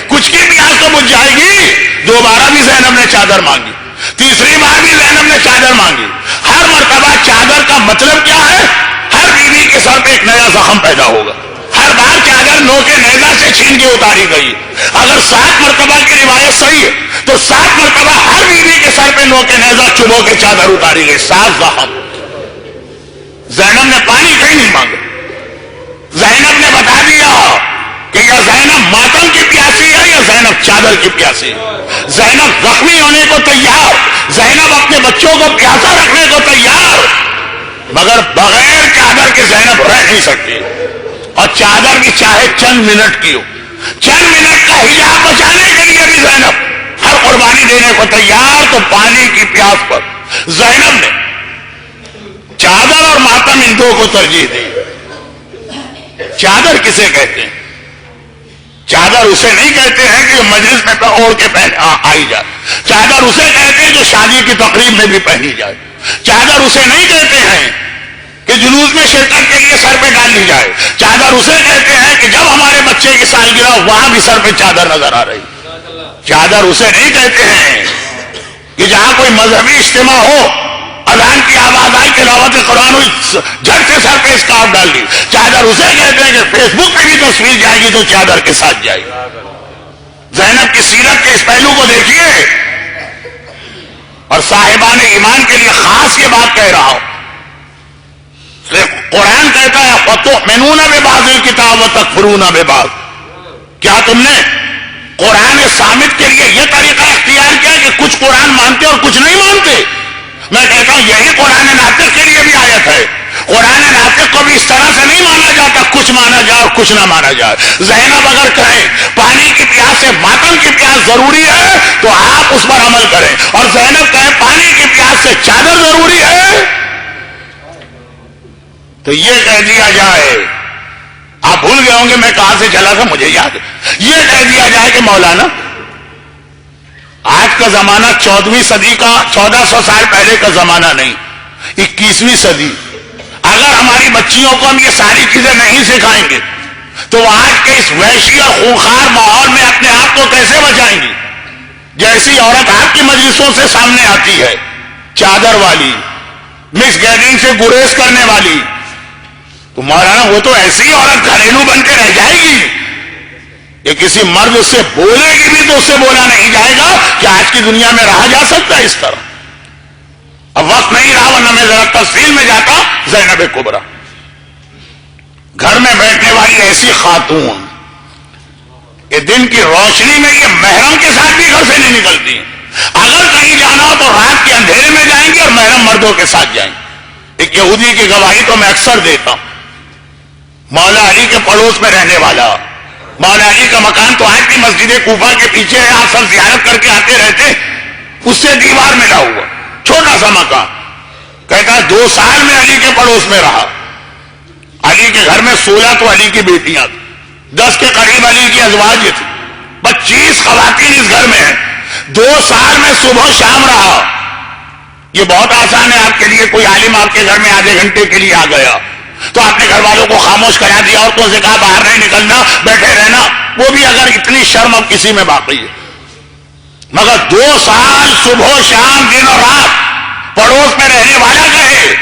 کچھ کی پیاس تو بجھ جائے گی. دوبارہ بھی زینب نے چادر مانگی, تیسری بار بھی زینب نے چادر مانگی. ہر مرتبہ چادر کا مطلب کیا ہے, ہر بیوی کے سر پہ ایک نیا زخم پیدا ہوگا. ہر بار چادر چادر نوکے نیزہ سے چھین کے اتاری گئی. اگر 7 مرتبہ کی روایت صحیح ہے تو 7 مرتبہ ہر بیوی کے سر پہ نوکے نیزہ چبو کے چادر اتاری گئی. 7 دفعہ. زینب نے پانی کہیں نہیں مانگا. زینب نے بتا دیا کہ یا زینب ماتم کی پیاسی ہے یا زینب چادر کی پیاسی ہے. زینب زخمی ہونے کو تیار, زینب اپنے بچوں کو پیاسا رکھنے کو تیار, مگر بغیر چادر کے زینب رہ نہیں سکتی. اور چادر بھی چاہے چند منٹ کی ہو, چند منٹ کا حجاب بچانے کے لیے بھی زینب ہر قربانی دینے کو تیار. تو پانی کی پیاس پر زینب نے چادر اور ماتم ان دو کو ترجیح دی. چادر کسے کہتے ہیں؟ چادر اسے نہیں کہتے ہیں کہ مجلس میں اوڑھ کے آئی جائے. چادر اسے کہتے ہیں جو شادی کی تقریب میں بھی پہنی جائے. چادر اسے نہیں کہتے ہیں کہ جلوس میں شرکت کے لیے سر پہ ڈال لی جائے. چادر اسے کہتے ہیں کہ جب ہمارے بچے کی سالگرہ وہاں بھی سر پہ چادر نظر آ رہی. چادر اسے نہیں کہتے ہیں کہ جہاں کوئی مذہبی اجتماع ہو, اذان کی آواز آئی, تلاوت قرآن ہوئی, جھٹ سے سر پہ اسکارف ڈال دی. چادر اسے کہتے ہیں کہ فیس بک پہ بھی تصویر جائے گی تو چادر کے ساتھ جائے گی. زینب کی سیرت کے اس پہلو کو دیکھیے. اور صاحبان ایمان کے لیے خاص یہ بات کہہ رہا ہوں, قرآن کہتا ہے فَتُؤْمِنُونَ بِبَعْضِ الْكِتَابِ وَتَكْفُرُونَ بِبَعْضِ. کیا تم نے قرآن صامت کے لیے یہ طریقہ اختیار کیا کہ کچھ قرآن مانتے اور کچھ نہیں مانتے؟ میں کہتا ہوں یہی قرآن ناطق کے لیے بھی آیت ہے. قرآن ناطق کو بھی اس طرح سے نہیں مانا جاتا کچھ مانا جائے اور کچھ نہ مانا جائے. زینب اگر کہیں پانی کی پیاس سے ماتم کی پیاس ضروری ہے تو آپ اس پر عمل کریں, اور زینب کہیں پانی کی پیاس سے چادر ضروری ہے تو یہ کہہ دیا جائے. آپ بھول گئے ہوں گے میں کہاں سے چلا تھا, مجھے یاد ہے. یہ کہہ دیا جائے کہ مولانا آج کا زمانہ 14ویں صدی کا 1400 سال پہلے کا زمانہ نہیں, 21ویں صدی. اگر ہماری بچیوں کو ہم یہ ساری چیزیں نہیں سکھائیں گے تو وہ آج کے اس وحشی اور خونخوار ماحول میں اپنے آپ کو کیسے بچائیں گی؟ جیسی عورت آپ کی مجلسوں سے سامنے آتی ہے, چادر والی, مکس گیدرنگ سے گریز کرنے والی, تو مولانا وہ تو ایسی عورت گھریلو بن کے رہ جائے گی. یہ کسی مرد اس سے بولے گی بھی تو اس سے بولا نہیں جائے گا کہ آج کی دنیا میں رہا جا سکتا ہے اس طرح. اب وقت نہیں رہا ورنہ میں ذرا تفصیل میں جاتا. زینب کبریٰ گھر میں بیٹھنے والی ایسی خاتون کہ دن کی روشنی میں یہ محرم کے ساتھ بھی گھر سے نہیں نکلتی. اگر کہیں جانا ہو تو رات کے اندھیرے میں جائیں گے اور محرم مردوں کے ساتھ جائیں گے. ایک یہودی کی گواہی تو میں اکثر دیتا ہوں. مولا علی کے پڑوس میں رہنے والا, مولا علی کا مکان تو آج کی مسجد کوفہ کے پیچھے ہے, آپ سب زیارت کر کے آتے رہتے, اس سے دیوار ملا ہوا چھوٹا سا مکان. کہتا ہے 2 سال میں علی کے پڑوس میں رہا. علی کے گھر میں 16 تو علی کی بیٹیاں تھیں, 10 کے قریب علی کی ازواج تھی, 25 خواتین اس گھر میں ہیں. 2 سال میں صبح شام رہا. یہ بہت آسان ہے آپ کے لیے, کوئی عالم آپ کے گھر میں آدھے گھنٹے کے لیے آ گیا تو آپ نے گھر والوں کو خاموش کرا دیا, عورتوں سے کہا باہر نہیں نکلنا, بیٹھے رہنا, وہ بھی اگر اتنی شرم اب کسی میں باقی ہے. مگر 2 سال صبح شام دن اور رات پڑوس میں رہنے والا کہے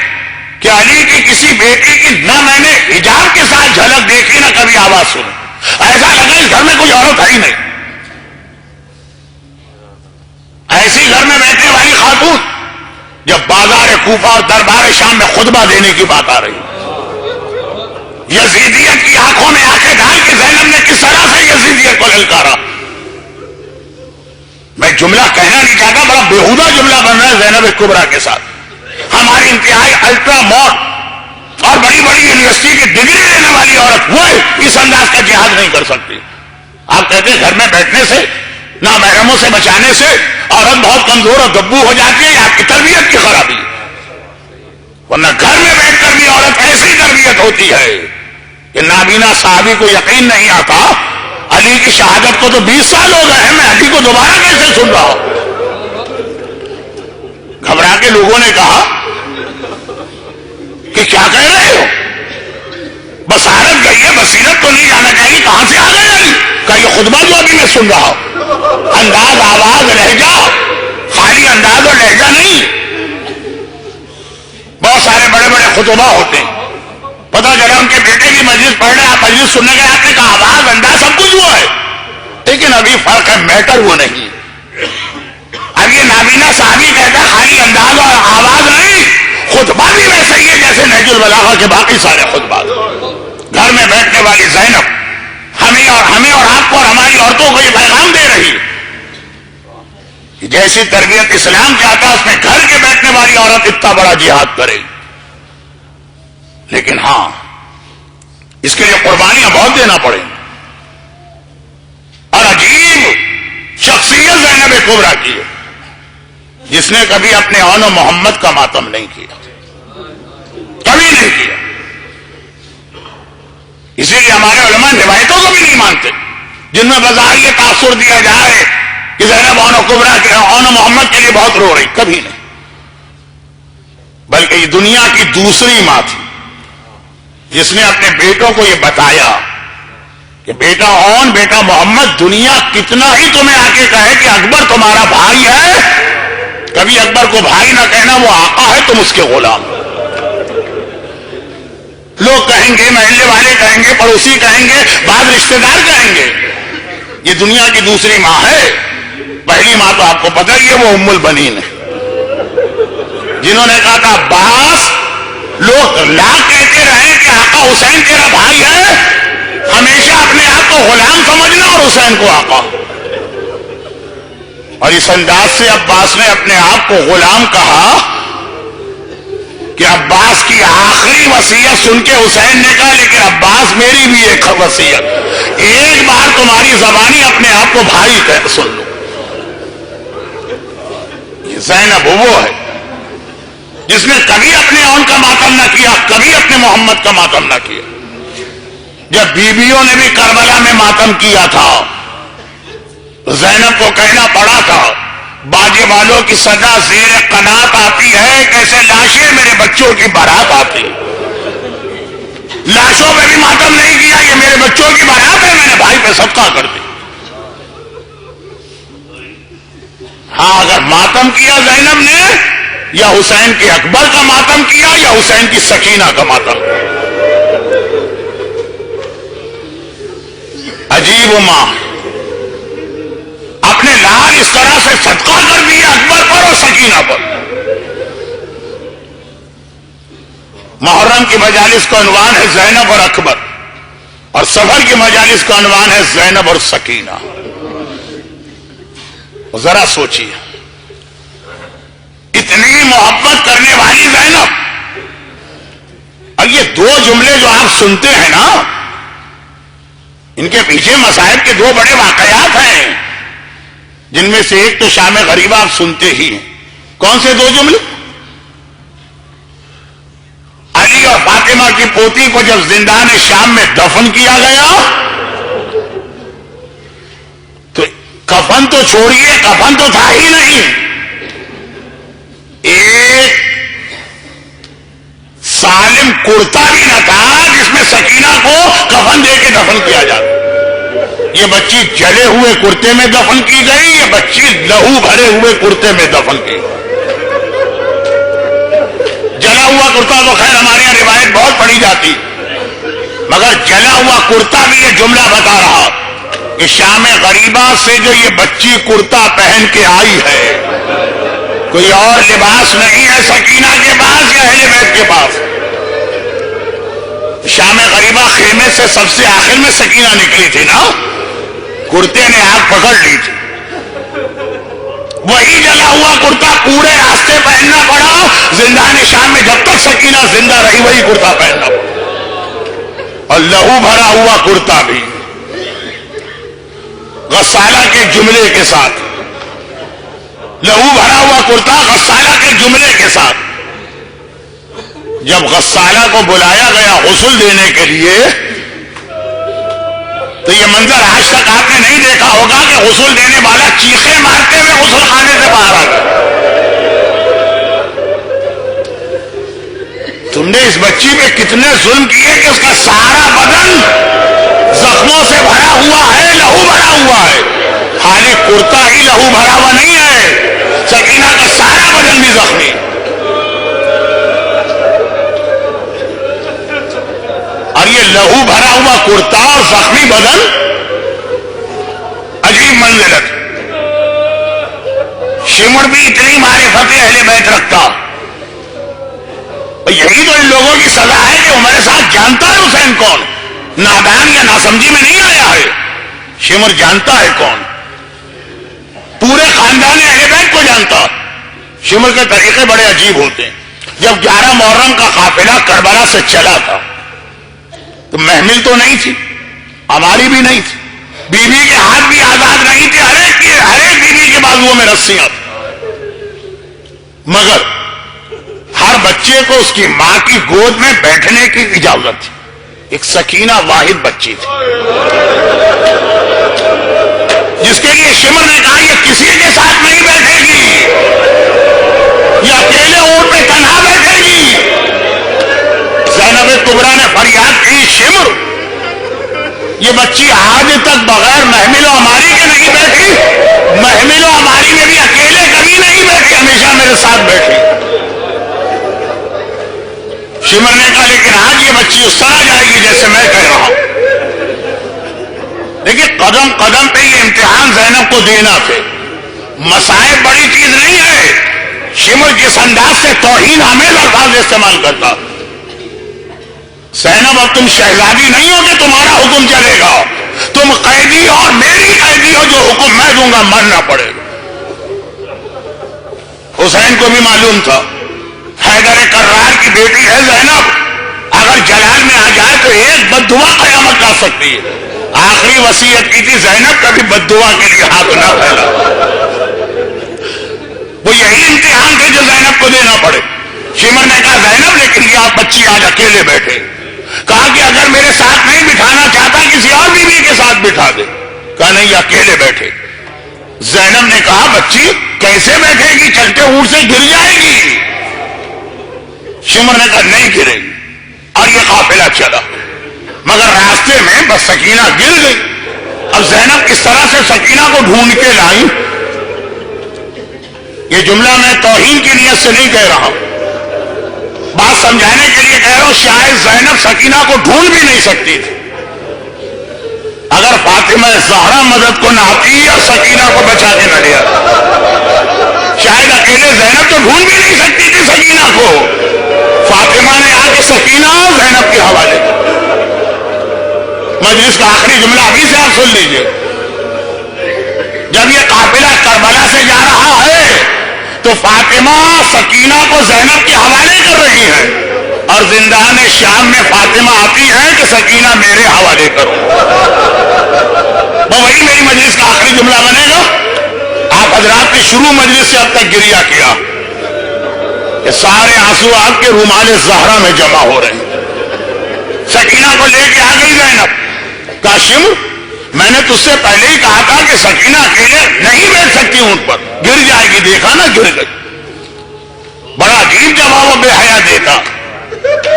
کہ علی کی کسی بیٹی کی نہ میں نے حجاب کے ساتھ جھلک دیکھی نہ کبھی آواز سنی. ایسا لگا اس گھر میں کوئی عورت ہے ہی نہیں. ایسی گھر میں بیٹھنے والی خاتون جب بازار کوفہ اور دربار شام میں خطبہ دینے کی بات آ رہی, یزیدیت کی آنکھوں میں آنکھیں ڈال کے زینب نے کس طرح سے یزیدیت کو للکارا. میں جملہ کہنا نہیں چاہتا, بڑا بےہودہ جملہ بن رہا ہے زینب کبریٰ کے ساتھ. ہماری انتہائی الٹرا ماڈ اور بڑی بڑی یونیورسٹی کی ڈگری لینے والی عورت وہ اس انداز کا جہاد نہیں کر سکتی. آپ کہتے ہیں گھر میں بیٹھنے سے, نامحرموں سے بچانے سے عورت بہت کمزور اور گبو ہو جاتی ہے, آپ کی تربیت کی خرابی. ورنہ گھر میں بیٹھ کر بھی عورت ایسی تربیت ہوتی ہے کہ نابینا صحابی کو یقین نہیں آتا. علی کی شہادت کو تو 20 سال ہو گئے ہیں, میں علی کو دوبارہ کیسے سن رہا ہوں. گھبرا کے لوگوں نے کہا کہ کیا کہہ رہے ہو, بصارت گئی ہے, بصیرت تو نہیں جانا چاہیے, کہاں سے آ گئے علی کا یہ خطبہ جو ابھی میں سن رہا ہوں. انداز, آواز, لہجہ, خالی انداز اور لہجہ نہیں. بہت سارے بڑے بڑے خطبہ ہوتے ہیں, پتا چلا ان کے بیٹے کی مجلس پڑھ رہے، آپ مجلس سننے گئے، آپ نے کہا آواز انداز سب کچھ ہوا ہے، لیکن ابھی فرق ہے، میٹر وہ نہیں۔ اب یہ نابینا صحابی کہتا ہے خالی انداز اور آواز نہیں، خطبہ بھی ویسا ہی ہے جیسے نہج البلاغہ کے باقی سارے خطبات۔ گھر میں بیٹھنے والی زینب ہمیں اور آپ کو اور ہماری عورتوں کو یہ پیغام دے رہی ہے کہ جیسی تربیت اسلام چاہتا ہے اس میں گھر کے بیٹھنے والی عورت اتنا بڑا جہاد کرے گی، لیکن ہاں اس کے لیے قربانیاں بہت دینا پڑیں گی۔ اور عجیب شخصیت زینب کبریٰ کی ہے جس نے کبھی اپنے آن و محمد کا ماتم نہیں کیا، کبھی نہیں کیا۔ اسی لیے ہمارے علماء روایتوں کو بھی نہیں مانتے جن میں بظاہر یہ تاثر دیا جائے کہ زینب آن و کبریٰ کے آن و محمد کے لیے بہت رو رہی، کبھی نہیں، بلکہ یہ دنیا کی دوسری ماں تھی جس نے اپنے بیٹوں کو یہ بتایا کہ بیٹا اون، بیٹا محمد، دنیا کتنا ہی تمہیں آ کے کہے کہ اکبر تمہارا بھائی ہے، کبھی اکبر کو بھائی نہ کہنا، وہ آقا ہے، تم اس کے غلام۔ لوگ کہیں گے، محلے والے کہیں گے، پڑوسی کہیں گے، بعض رشتہ دار کہیں گے، یہ دنیا کی دوسری ماں ہے۔ پہلی ماں تو آپ کو پتہ ہی ہے، وہ ام البنین ہے، جنہوں نے کہا تھا عباس، لوگ لاکھ کہتے رہے کہ آقا حسین تیرا بھائی ہے، ہمیشہ اپنے آپ کو غلام سمجھنا اور حسین کو آقا۔ اور اس انداز سے عباس نے اپنے آپ کو غلام کہا کہ عباس کی آخری وصیت سن کے حسین نے کہا لیکن عباس میری بھی ایک وصیت، ایک بار تمہاری زبانی اپنے آپ کو بھائی کہہ سن لو۔ یہ زینب وہ ہے جس نے کبھی اپنے اون کا ماتم نہ کیا، کبھی اپنے محمد کا ماتم نہ کیا۔ جب بیویوں نے بھی کربلا میں ماتم کیا تھا، زینب کو کہنا پڑا تھا باجے والوں کی صدا زیر قنات آتی ہے، کیسے لاشیں میرے بچوں کی بارات آتی، لاشوں میں بھی ماتم نہیں کیا، یہ میرے بچوں کی بارات ہے، میں نے بھائی پہ صدقہ کر دی۔ ہاں اگر ماتم کیا زینب نے، یا حسین کے اکبر کا ماتم کیا یا حسین کی سکینہ کا ماتم کیا۔ عجیب ماں، اپنے لال اس طرح سے صدقہ کر دیا اکبر پر اور سکینہ پر۔ محرم کی مجالس کا عنوان ہے زینب اور اکبر، اور سفر کی مجالس کا عنوان ہے زینب اور سکینہ۔ ذرا سوچیے، اتنی محبت کرنے والی زینب، اور یہ دو جملے جو آپ سنتے ہیں نا، ان کے پیچھے مصائب کے دو بڑے واقعات ہیں، جن میں سے ایک تو شام غریبہ آپ سنتے ہی ہیں۔ کون سے دو جملے؟ علی اور فاطمہ کی پوتی کو جب زندان شام میں دفن کیا گیا تو کفن تو چھوڑیے، کفن تو تھا ہی نہیں، ایک سالم کرتا بھی نہ تھا جس میں سکینہ کو کفن دے کے دفن کیا جاتا۔ یہ بچی جلے ہوئے کرتے میں دفن کی گئی، یہ بچی لہو بھرے ہوئے کرتے میں دفن کی۔ جلا ہوا کرتا تو خیر ہمارے یہاں روایت بہت پڑھی جاتی، مگر جلا ہوا کرتا بھی یہ جملہ بتا رہا کہ شام غریبہ سے جو یہ بچی کرتا پہن کے آئی ہے، کوئی اور لباس نہیں ہے سکینہ کے پاس یا اہل بیت کے پاس۔ شام غریبہ خیمے سے سب سے آخر میں سکینہ نکلی تھی نا، کرتے نے آگ پکڑ لی تھی، وہی جلا ہوا کرتا پورے راستے پہننا پڑا، زندان شام میں جب تک سکینہ زندہ رہی وہی کرتا پہننا پڑا، اور لہو بھرا ہوا کرتا بھی، غسالہ کے جملے کے ساتھ، لہو بھرا ہوا کرتا غسالہ کے جملے کے ساتھ۔ جب غسالہ کو بلایا گیا غسل دینے کے لیے تو یہ منظر آج تک آپ نے نہیں دیکھا ہوگا کہ غسل دینے والا چیخے مارتے ہوئے غسل خانے سے باہر آ گیا۔ تم نے اس بچی پہ کتنے ظلم کیے کہ اس کا سارا بدن زخموں سے بھرا ہوا ہے، لہو بھرا ہوا ہے، خالی کرتا ہی لہو بھرا ہوا نہیں ہے، سکینہ کا سارا بدن بھی زخمی۔ ہوا کرتا اور زخمی بدن، عجیب منزلت. شمر بھی اتنی معرفت اہل بیت رکھتا. یہی تو ان لوگوں کی سزا ہے کہ وہ میرے ساتھ جانتا ہے حسین کون، نادان یا ناسمجھی میں نہیں آیا ہے. شمر جانتا ہے کون، پورے خاندان اہل بیت کو جانتا. شمر کے طریقے بڑے عجیب ہوتے ہیں. جب 11 محرم کا قافلہ کربلا سے چلا تھا تو محمل تو نہیں تھی، ہماری بھی نہیں تھی، بیوی کے ہاتھ بھی آزاد نہیں تھے، ہر ایک بیوی کے بازوؤں میں رسیاں تھیں. مگر ہر بچے کو اس کی ماں کی گود میں بیٹھنے کی اجازت تھی. ایک سکینہ واحد بچی تھی جس کے لیے شمر نے کہا یہ کسی کے ساتھ نہیں بیٹھے گی، یہ اکیلے اونٹ پہ تنہا بیٹھے گی. زینب کبریٰ نے فریاد کی، شمر یہ بچی آج تک بغیر محمل و ہماری کے نہیں بیٹھی، محمل و ہماری میں بھی اکیلے کبھی نہیں بیٹھی، ہمیشہ میرے ساتھ بیٹھی. شمر نے کہا لیکن آج یہ بچی اس طرح جائے گی جیسے میں کہہ رہا ہوں. لیکن قدم قدم پہ یہ امتحان زینب کو دینا تھے. مصائب بڑی چیز نہیں ہے. شمر جس انداز سے توہین آمیز الفاظ استعمال کرتا، زینب اب تم شہزادی نہیں ہو کہ تمہارا حکم چلے گا، تم قیدی اور میری قیدی ہو، جو حکم میں دوں گا ماننا پڑے گا. حسین کو بھی معلوم تھا حیدر کرار کی بیٹی ہے زینب، اگر جلال میں آ جائے تو ایک بد دعا قیامت لا سکتی ہے. آخری وصیت کی تھی زینب کبھی بد دعا کے لیے ہاتھ نہ پھیلا. وہ یہی امتحان تھے جو زینب کو دینا پڑے. شمر نے کہا زینب لیکن یہ آپ بچی آج اکیلے بیٹھے. کہا کہ اگر میرے ساتھ نہیں بٹھانا چاہتا کسی اور بیوی کے ساتھ بٹھا دے. کہا نہیں یہ اکیلے بیٹھے. زینب نے کہا بچی کیسے بیٹھے گی، چلتے اونٹ سے گر جائے گی. شمر نے کہا نہیں گرے گی. اور یہ قافلہ چلا، مگر راستے میں بس سکینہ گر گئی. اب زینب کس طرح سے سکینہ کو ڈھونڈ کے لائی. یہ جملہ میں توہین کی نیت سے نہیں کہہ رہا ہوں، بات سمجھانے کے لیے کہہ رہا ہوں. شاید زینب سکینہ کو ڈھونڈ بھی نہیں سکتی تھی. اگر فاطمہ زہرا مدد کو نہ آتی اور سکینہ کو بچا کے نہ لیا، شاید اکیلے زینب تو ڈھونڈ بھی نہیں سکتی تھی سکینہ کو. فاطمہ نے آ کے سکینہ زینب کے حوالے. مجلس کا آخری جملہ ابھی سے آپ سن لیجئے. جب یہ قافلہ کربلا سے جا رہا ہے تو فاطمہ سکینہ کو زینب کے حوالے کر رہی ہے، اور زندان شام میں فاطمہ آتی ہے کہ سکینہ میرے حوالے کرو. وہی میری مجلس کا آخری جملہ بنے گا. آپ حضرات نے شروع مجلس سے اب تک گریہ کیا کہ سارے آنسو آپ کے رومال زہرا میں جمع ہو رہے ہیں. سکینہ کو لے کے آ گئی زینب. کاشم میں نے تجھ سے پہلے ہی کہا تھا کہ سکینہ اکیلے نہیں بیٹھ سکتی اونٹ پر، گر جائے گی. دیکھا نا گر گئی. بڑا عجیب جواب وہ بے حیا دیتا.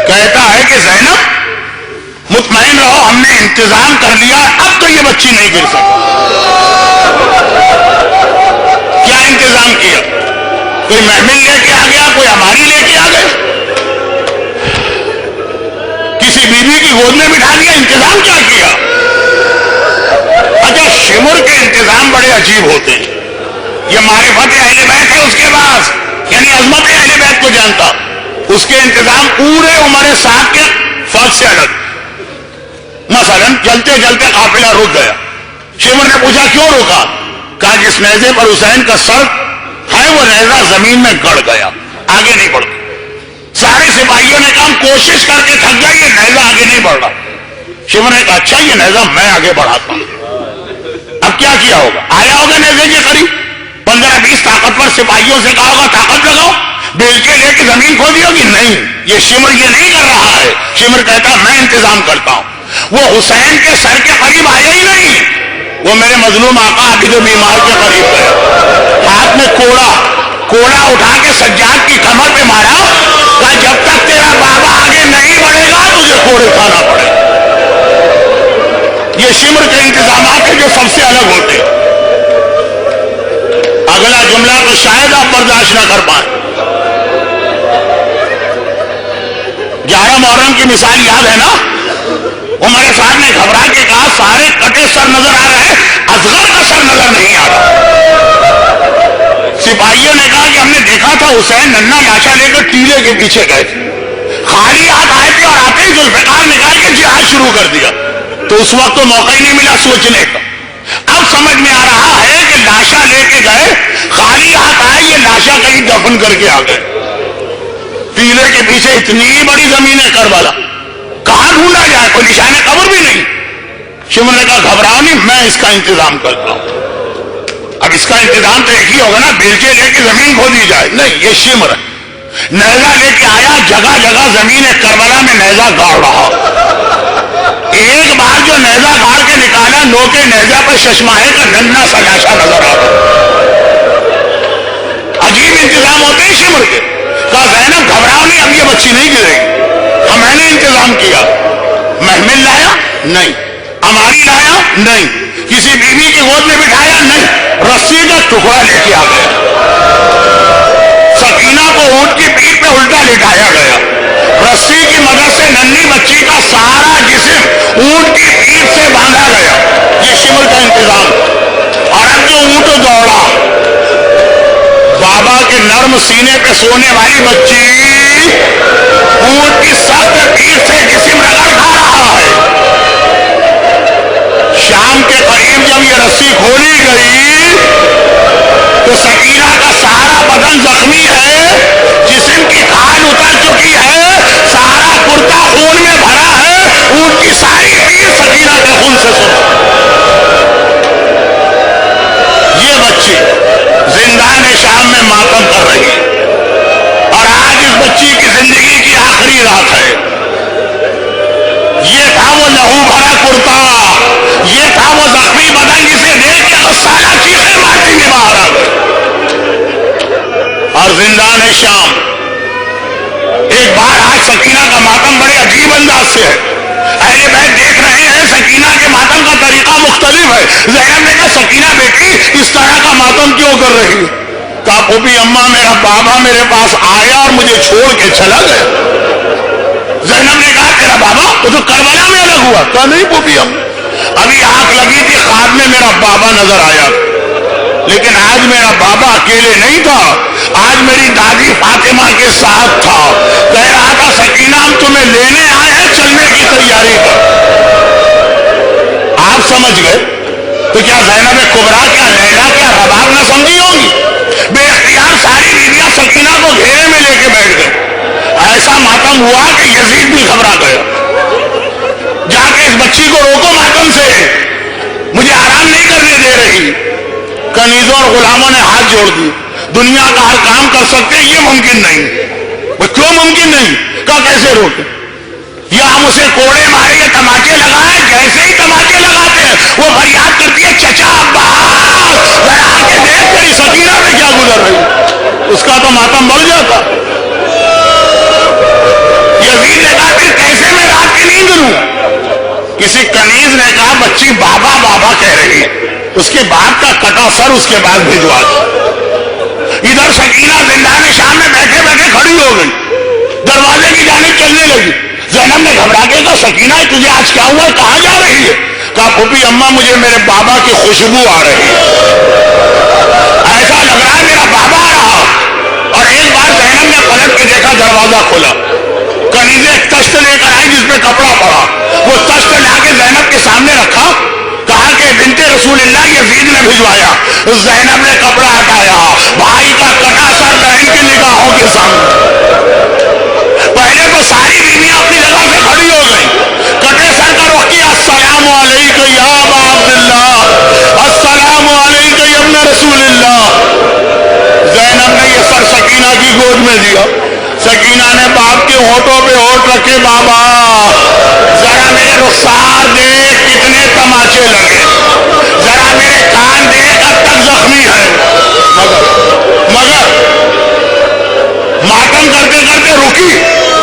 کہتا ہے کہ زینب مطمئن رہو ہم نے انتظام کر لیا، اب تو یہ بچی نہیں گر سکتی. کیا انتظام کیا؟ کوئی محمل لے کے آ گیا، کوئی ہماری لے کے آ گئے، کسی بیوی کی گود میں بٹھا دیا. انتظام کیا کیا؟ اچھا شمر کے انتظام بڑے عجیب ہوتے ہیں. یہ معرفت اہل بیت ہے اس کے پاس، یعنی عظمت اہل بیت کو جانتا. اس کے انتظام پورے عمر سعد کے فرض سے الگ. مثلا چلتے چلتے قافلہ رک گیا. شمر نے پوچھا کیوں روکا؟ کہا جس نیزے پر حسین کا سر ہے وہ نیزہ زمین میں گڑ گیا، آگے نہیں بڑھتا. سارے سپاہیوں نے کہا کوشش کر کے تھک گئے، یہ نیزہ آگے نہیں بڑھ رہا. شمر نے کہا اچھا یہ نیزہ میں آگے بڑھاتا ہوں. اب کیا کیا ہوگا؟ آیا ہوگا نیزے کے قریب، 15-20 طاقتور سپاہیوں سے کہا ہوگا طاقت لگاؤ، بیل کے لے کے زمین کھودی ہوگی. نہیں، یہ شمر یہ نہیں کر رہا ہے. شمر کہتا میں انتظام کرتا ہوں. وہ حسین کے سر کے قریب آیا ہی نہیں، وہ میرے مظلوم آقا ابھی جو بیمار کے قریب گیا. ہاتھ میں کوڑا اٹھا کے سجاد کی کمر پہ مارا. کہا جب تک تیرا بابا آگے نہیں بڑھے گا تجھے کوڑے کھانا پڑے گا. یہ شمر کے انتظامات ہیں جو سب سے الگ ہوتے. اگلا جملہ تو شاید آپ برداشت نہ کر پائیں. 11 محرم کی مثال یاد ہے نا؟ عمر صاحب نے گھبرا کے کہا سارے کٹے سر نظر آ رہے ہیں، اصغر کا سر نظر نہیں آ رہا۔ سپاہیوں نے کہا کہ ہم نے دیکھا تھا حسین ننھا لاشا لے کر ٹیلے کے پیچھے گئے تھے، خالی ہاتھ آئے تھے اور آتے ہی ذوالفقار نکال کے جہاد شروع کر دیا۔ تو اس وقت تو موقع ہی نہیں ملا سوچنے کا۔ اب سمجھ میں آ رہا ہے کہ لاشا لے کے گئے، خالی ہاتھ آئے، یہ لاشا کہیں دفن کر کے آ گئے۔ ٹیلے کے پیچھے اتنی بڑی زمین ہے کربلا، کہاں ڈھونڈا جائے، کوئی نشان قبر بھی نہیں۔ شمر نے کہا گھبراؤ نہیں، میں اس کا انتظام کرتا ہوں۔ اب اس کا انتظام تو ایک ہی ہوگا نا، بیلچے لے کے زمین کھودی جائے، نہیں، یہ شمر ہے، نیزہ لے کے آیا، جگہ جگہ زمین کربلا میں نیزہ گاڑ رہا۔ ایک بار جو نیزہ گاڑ کے نکالا، نوکے نیزہ پر ششماہے کا ننھا سا لاشا نظر آ رہا۔ عجیب انتظام ہوتے ہیں شمر کے۔ کہا زینب گھبراؤ نہیں، اب یہ بچی نہیں گرے گی، میں نے انتظام کیا۔ محمل لایا؟ نہیں۔ اماری لایا؟ نہیں۔ کسی بیوی کی گود میں بٹھایا؟ نہیں۔ رسی کا ٹکڑا لے کے آ گیا، سکینہ کو اونٹ کی پیٹھ پہ الٹا لٹایا گیا، رسی کی مدد سے ننھی بچی کا سارا جسم اونٹ کی پیٹھ سے باندھا گیا۔ یہ شمر کا انتظام۔ اور اب جو اونٹ دوڑا، بابا کے نرم سینے پہ سونے والی بچی اونٹ کی سخت پیٹھ سے جسم رگڑ کھا رہا ہے۔ شام کے قریب جب یہ رسی کھولی گئی تو سکینہ کا سارا بدن زخمی ہے، جسم کی کھال اتر چکی ہے، سارا کرتا خون میں بھرا ہے، اونٹ کی ساری پیٹھ سکینہ کے خون سے سرخ۔ یہ بچی زندان شام میں ماتم کر رہی ہے، اور آج اس بچی کی زندگی کی آخری رات ہے۔ یہ تھا وہ لہو بھرا کرتا، یہ تھا وہ زخمی بدن جسے دیکھ کے غسالہ چیخیں مارتے ہوئے باہر آ گئے۔ اور زندان شام ایک بار آج سکینہ کا ماتم بڑے عجیب انداز سے ہے۔ اہل بیت دیکھ رہے ہیں سکینہ کے ماتم کا طریقہ مختلف ہے۔ زینب نے کہا سکینہ بیٹی اس طرح کا ماتم کیوں کر رہی ہے؟ کہا پھوپھی اماں میرا بابا میرے پاس آیا اور مجھے چھوڑ کے چلا گیا۔ زینب نے کہا تیرا بابا وہ تو کربلا میں الگ ہوا؟ کہا نہیں پھوپھی اماں، ابھی آنکھ لگی تھی خواب میں میرا بابا نظر آیا، لیکن آج میرا بابا اکیلے نہیں تھا، آج میری دادی فاطمہ کے ساتھ تھا، کہہ رہا تھا سکینہ ہم تمہیں لینے آئے ہیں، چلنے کی تیاری کر۔ آپ سمجھ گئے تو کیا زینب کبریٰ، کیا لیلا، کیا رباب نہ سمجھی ہوں گی؟ بے اختیار ساری بیویاں سکینہ کو گھیرے میں لے کے بیٹھ گئے۔ ایسا ماتم ہوا کہ یزید بھی گھبرا گیا، جا کے اس بچی کو روکو ماتم سے، مجھے آرام نہیں کرنے دے رہی۔ کنیزوں اور غلاموں نے ہاتھ جوڑ دی، دنیا کا ہر کام کر سکتے یہ ممکن نہیں۔ وہ کیوں ممکن نہیں؟ کہا کیسے روکے؟ یا ہم اسے کوڑے مارے یا تماچے لگائے؟ جیسے ہی تماچے لگاتے ہیں وہ فریاد کرتی ہے چچا عباس، ذرا آ کے دیکھ تیری سکینہ میں کیا گزر رہی، اس کا تو ماتم بڑھ جاتا۔ یزید نے کہا پھر کیسے میں رات کی نیند لوں؟ کسی کنیز نے کہا بچی بابا بابا کہہ رہی ہے، اس کے باپ کا کٹا سر اس کے بعد بھجوا دو۔ ادھر سکینہ زندان شام میں بیٹھے بیٹھے کھڑی ہو گئی، دروازے کی جانب چلنے لگی۔ زینب نے گھبرا کے کہا سکینہ تجھے آج کیا ہوا، کہاں جا رہی ہے؟ کہا پھوپھی اماں مجھے میرے بابا کی خوشبو آ رہی ہے، ایسا لگ رہا ہے میرا بابا آ رہا۔ اور ایک بار زینب نے پلٹ کے دیکھا، دروازہ کھلا، کنیزیں ایک تشت لے کر آئی جس پہ کپڑا پڑا، وہ تشت لا کے زینب کے سامنے رکھا، کہا کہ بنت رسول اللہ یزید نے بھجوایا۔ زینب نے کپڑا ہٹایا، بھائی کا کٹا سر بہن کی نگاہوں کے سامنے۔ پہلے تو ساری بیویاں اپنی جگہ سے کھڑی ہو گئی، کٹے سر کا رخ کیا، السلام علیکم یا ابا عبداللہ، السلام علیکم یا ابن رسول اللہ۔ زینب نے یہ سر سکینہ کی گود میں دیا، سکینہ نے باپ کے ہونٹوں پہ ہونٹ رکھے، بابا ذرا میرے رخسار دیکھ کتنے تماچے لگے، ذرا میرے کان دیکھ اب تک زخمی ہے۔ مگر ماتم کرتے کرتے رکی،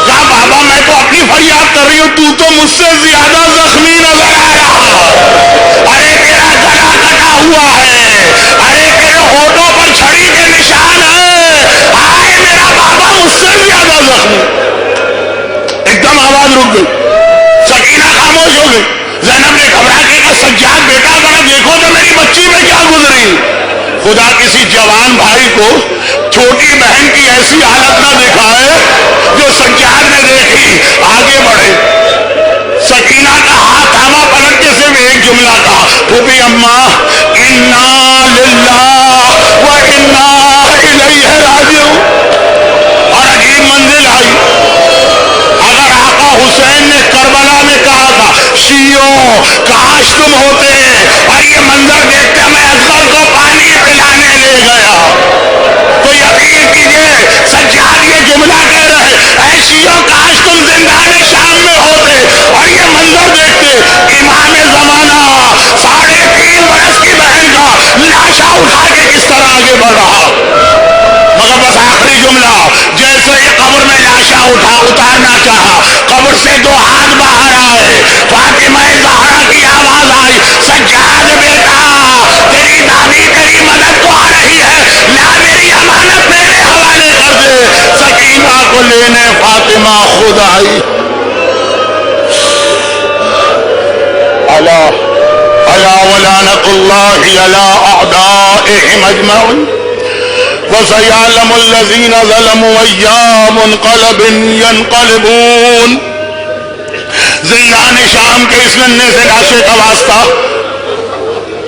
کہا بابا میں تو اپنی فریاد کر رہی ہوں، تو مجھ سے زیادہ زخمی نظر آ رہا، ارے تیرا گلا کٹا ہوا ہے، ارے تیرے ہونٹوں پر چھڑی کے نشان ہے، آئے میرا بابا مجھ سے زیادہ زخمی۔ ایک دم آواز رک گئی، سکینہ خاموش ہو خدا کسی جوان بھائی کو چھوٹی بہن کی ایسی حالت نہ دکھائے جو سجاد نے دیکھی آگے بڑھے۔ سکینہ کا ہاتھ تھاما، پلٹ کے صرف ایک جملہ کہا، پھوپھی اماں انا للہ و انا الیہ راجعون۔ اور عجیب منزل آئی۔ اگر آقا حسین نے کربلا میں کہا تھا شیعوں کاش تم ہوتے اور یہ منظر دیکھتے میں اصغر کو پانی پلانے لے گیا، تو یقین کیجئے سجاد یہ جملہ کہہ رہے اے شیعوں کاش تم زندان شام میں ہوتے اور یہ منظر دیکھتے امام زمانہ 3.5 برس کی بہن کا لاشا اٹھا کے کس طرح آگے بڑھ رہا۔ مگر بس آخری جملہ، جیسے ہی قبر میں لاشا اتارنا چاہا، قبر سے 2 ہاتھ باہر آئے، فاطمہ زہرا کی آواز آئی، سجاد بیٹا تیری دادی تیری مدد کو آ رہی ہے، لا میری امانت میرے حوالے کر دے۔ سکینہ کو لینے فاطمہ خود آئی۔ الا ولعنۃ اللہ علی اعدائہم اجمعین وَسَيَعْلَمُ الَّذِينَ ظَلَمُوا أَيَّ مُنْقَلَبٍ يَنْقَلِبُونَ۔ زندان شام کے اس ننھے سے لاشے کا واسطہ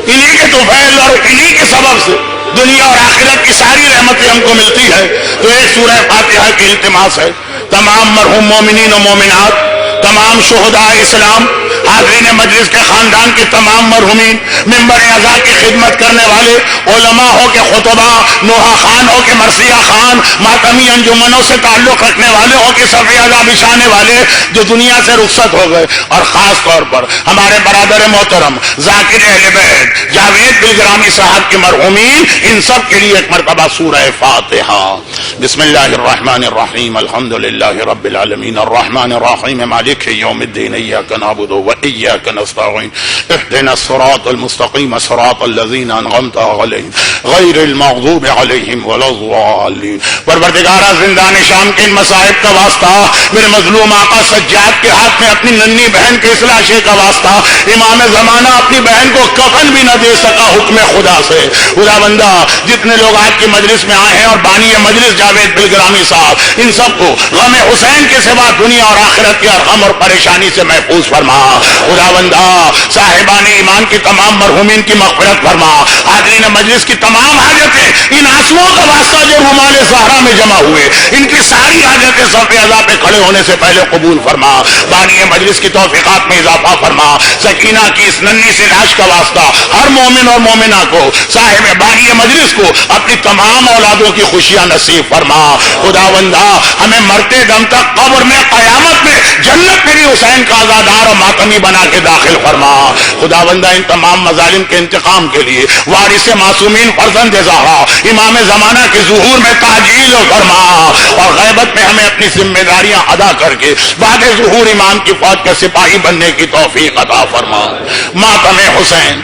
انہی کے طفیل اور انہی کے سبب سے دنیا اور آخرت کی ساری رحمتیں ہم کو ملتی ہے۔ تو ایک سورہ فاتحہ کی التماس ہے تمام مرحوم مومنین و مومنات، تمام شہداء اسلام، حاضرین مجلس کے خاندان کے تمام مرحومین، ممبر اعزاز کی خدمت کرنے والے علماء ہو کے خطبہ، نوحہ خان ہو کے مرثیہ خان، ماتمی انجمنوں سے تعلق رکھنے والے ہو کے صف اعلیٰ بچھانے والے جو دنیا سے رخصت ہو گئے، اور خاص طور پر ہمارے برادر محترم ذاکر اہل بیت جاوید بلگرامی صاحب کے مرحومین، ان سب کے لیے ایک مرتبہ سورہ فاتحہ۔ بسم اللہ الرحمن الرحیم، الحمد للہ رب العالمین الرحمن الرحیم مالک یوم الدین، ایاک نعبد و ایاک نستعین، اهدنا الصراط المستقیم صراط الذین انعمت علیہم غیر المغضوب علیہم ولا الضالین۔ پروردگارا زندان شام کے ان مصائب کا واسطہ، میرے مظلوم آقا سجاد کے ہاتھ میں اپنی ننھی بہن کے اس لاشے کا واسطہ، امام زمانہ اپنی بہن کو کفن بھی نہ دے سکا حکم خدا سے۔ خدا بندہ جتنے لوگ آج کی مجلس میں آئے ہیں اور بانی مجلس جاوید بلگرامی صاحب، ان سب کو غم حسین کے سوا دنیا اور آخرت کے غم اور پریشانی سے محفوظ فرما۔ خدا بندہ صاحبان ایمان کی تمام مرحومین کی مغفرت فرما۔ حاضرین مجلس کی تمام حاجتیں ان آنسوؤں کا واسطہ جو رومال زہرا میں جمع ہوئے، ان کی ساری حاجتیں صف اعلیٰ پہ کھڑے ہونے سے پہلے قبول فرما۔ بانی مجلس کی توفیقات میں اضافہ فرما۔ سکینہ کی اس ننھی سی لاش کا واسطہ ہر مومن اور مومنہ کو، صاحب بانی مجلس کو اپنی تمام اولادوں کی خوشیاں نصیب فرما۔ خدا بندہ ہمیں مرتے دم تک قبر میں قیامت میں جنت میں بھی حسین کا عزادار اور ماتمی بنا کے داخل فرما۔ خدا بندہ ان تمام مظالم کے انتقام کے لیے وارث معصومین فرزند زہرا امام زمانہ کے ظہور میں تعجیل فرما، اور غیبت میں ہمیں اپنی ذمہ داریاں ادا کر کے بعد ظہور امام کی فوج کا سپاہی بننے کی توفیق عطا فرما۔ ماتم حسین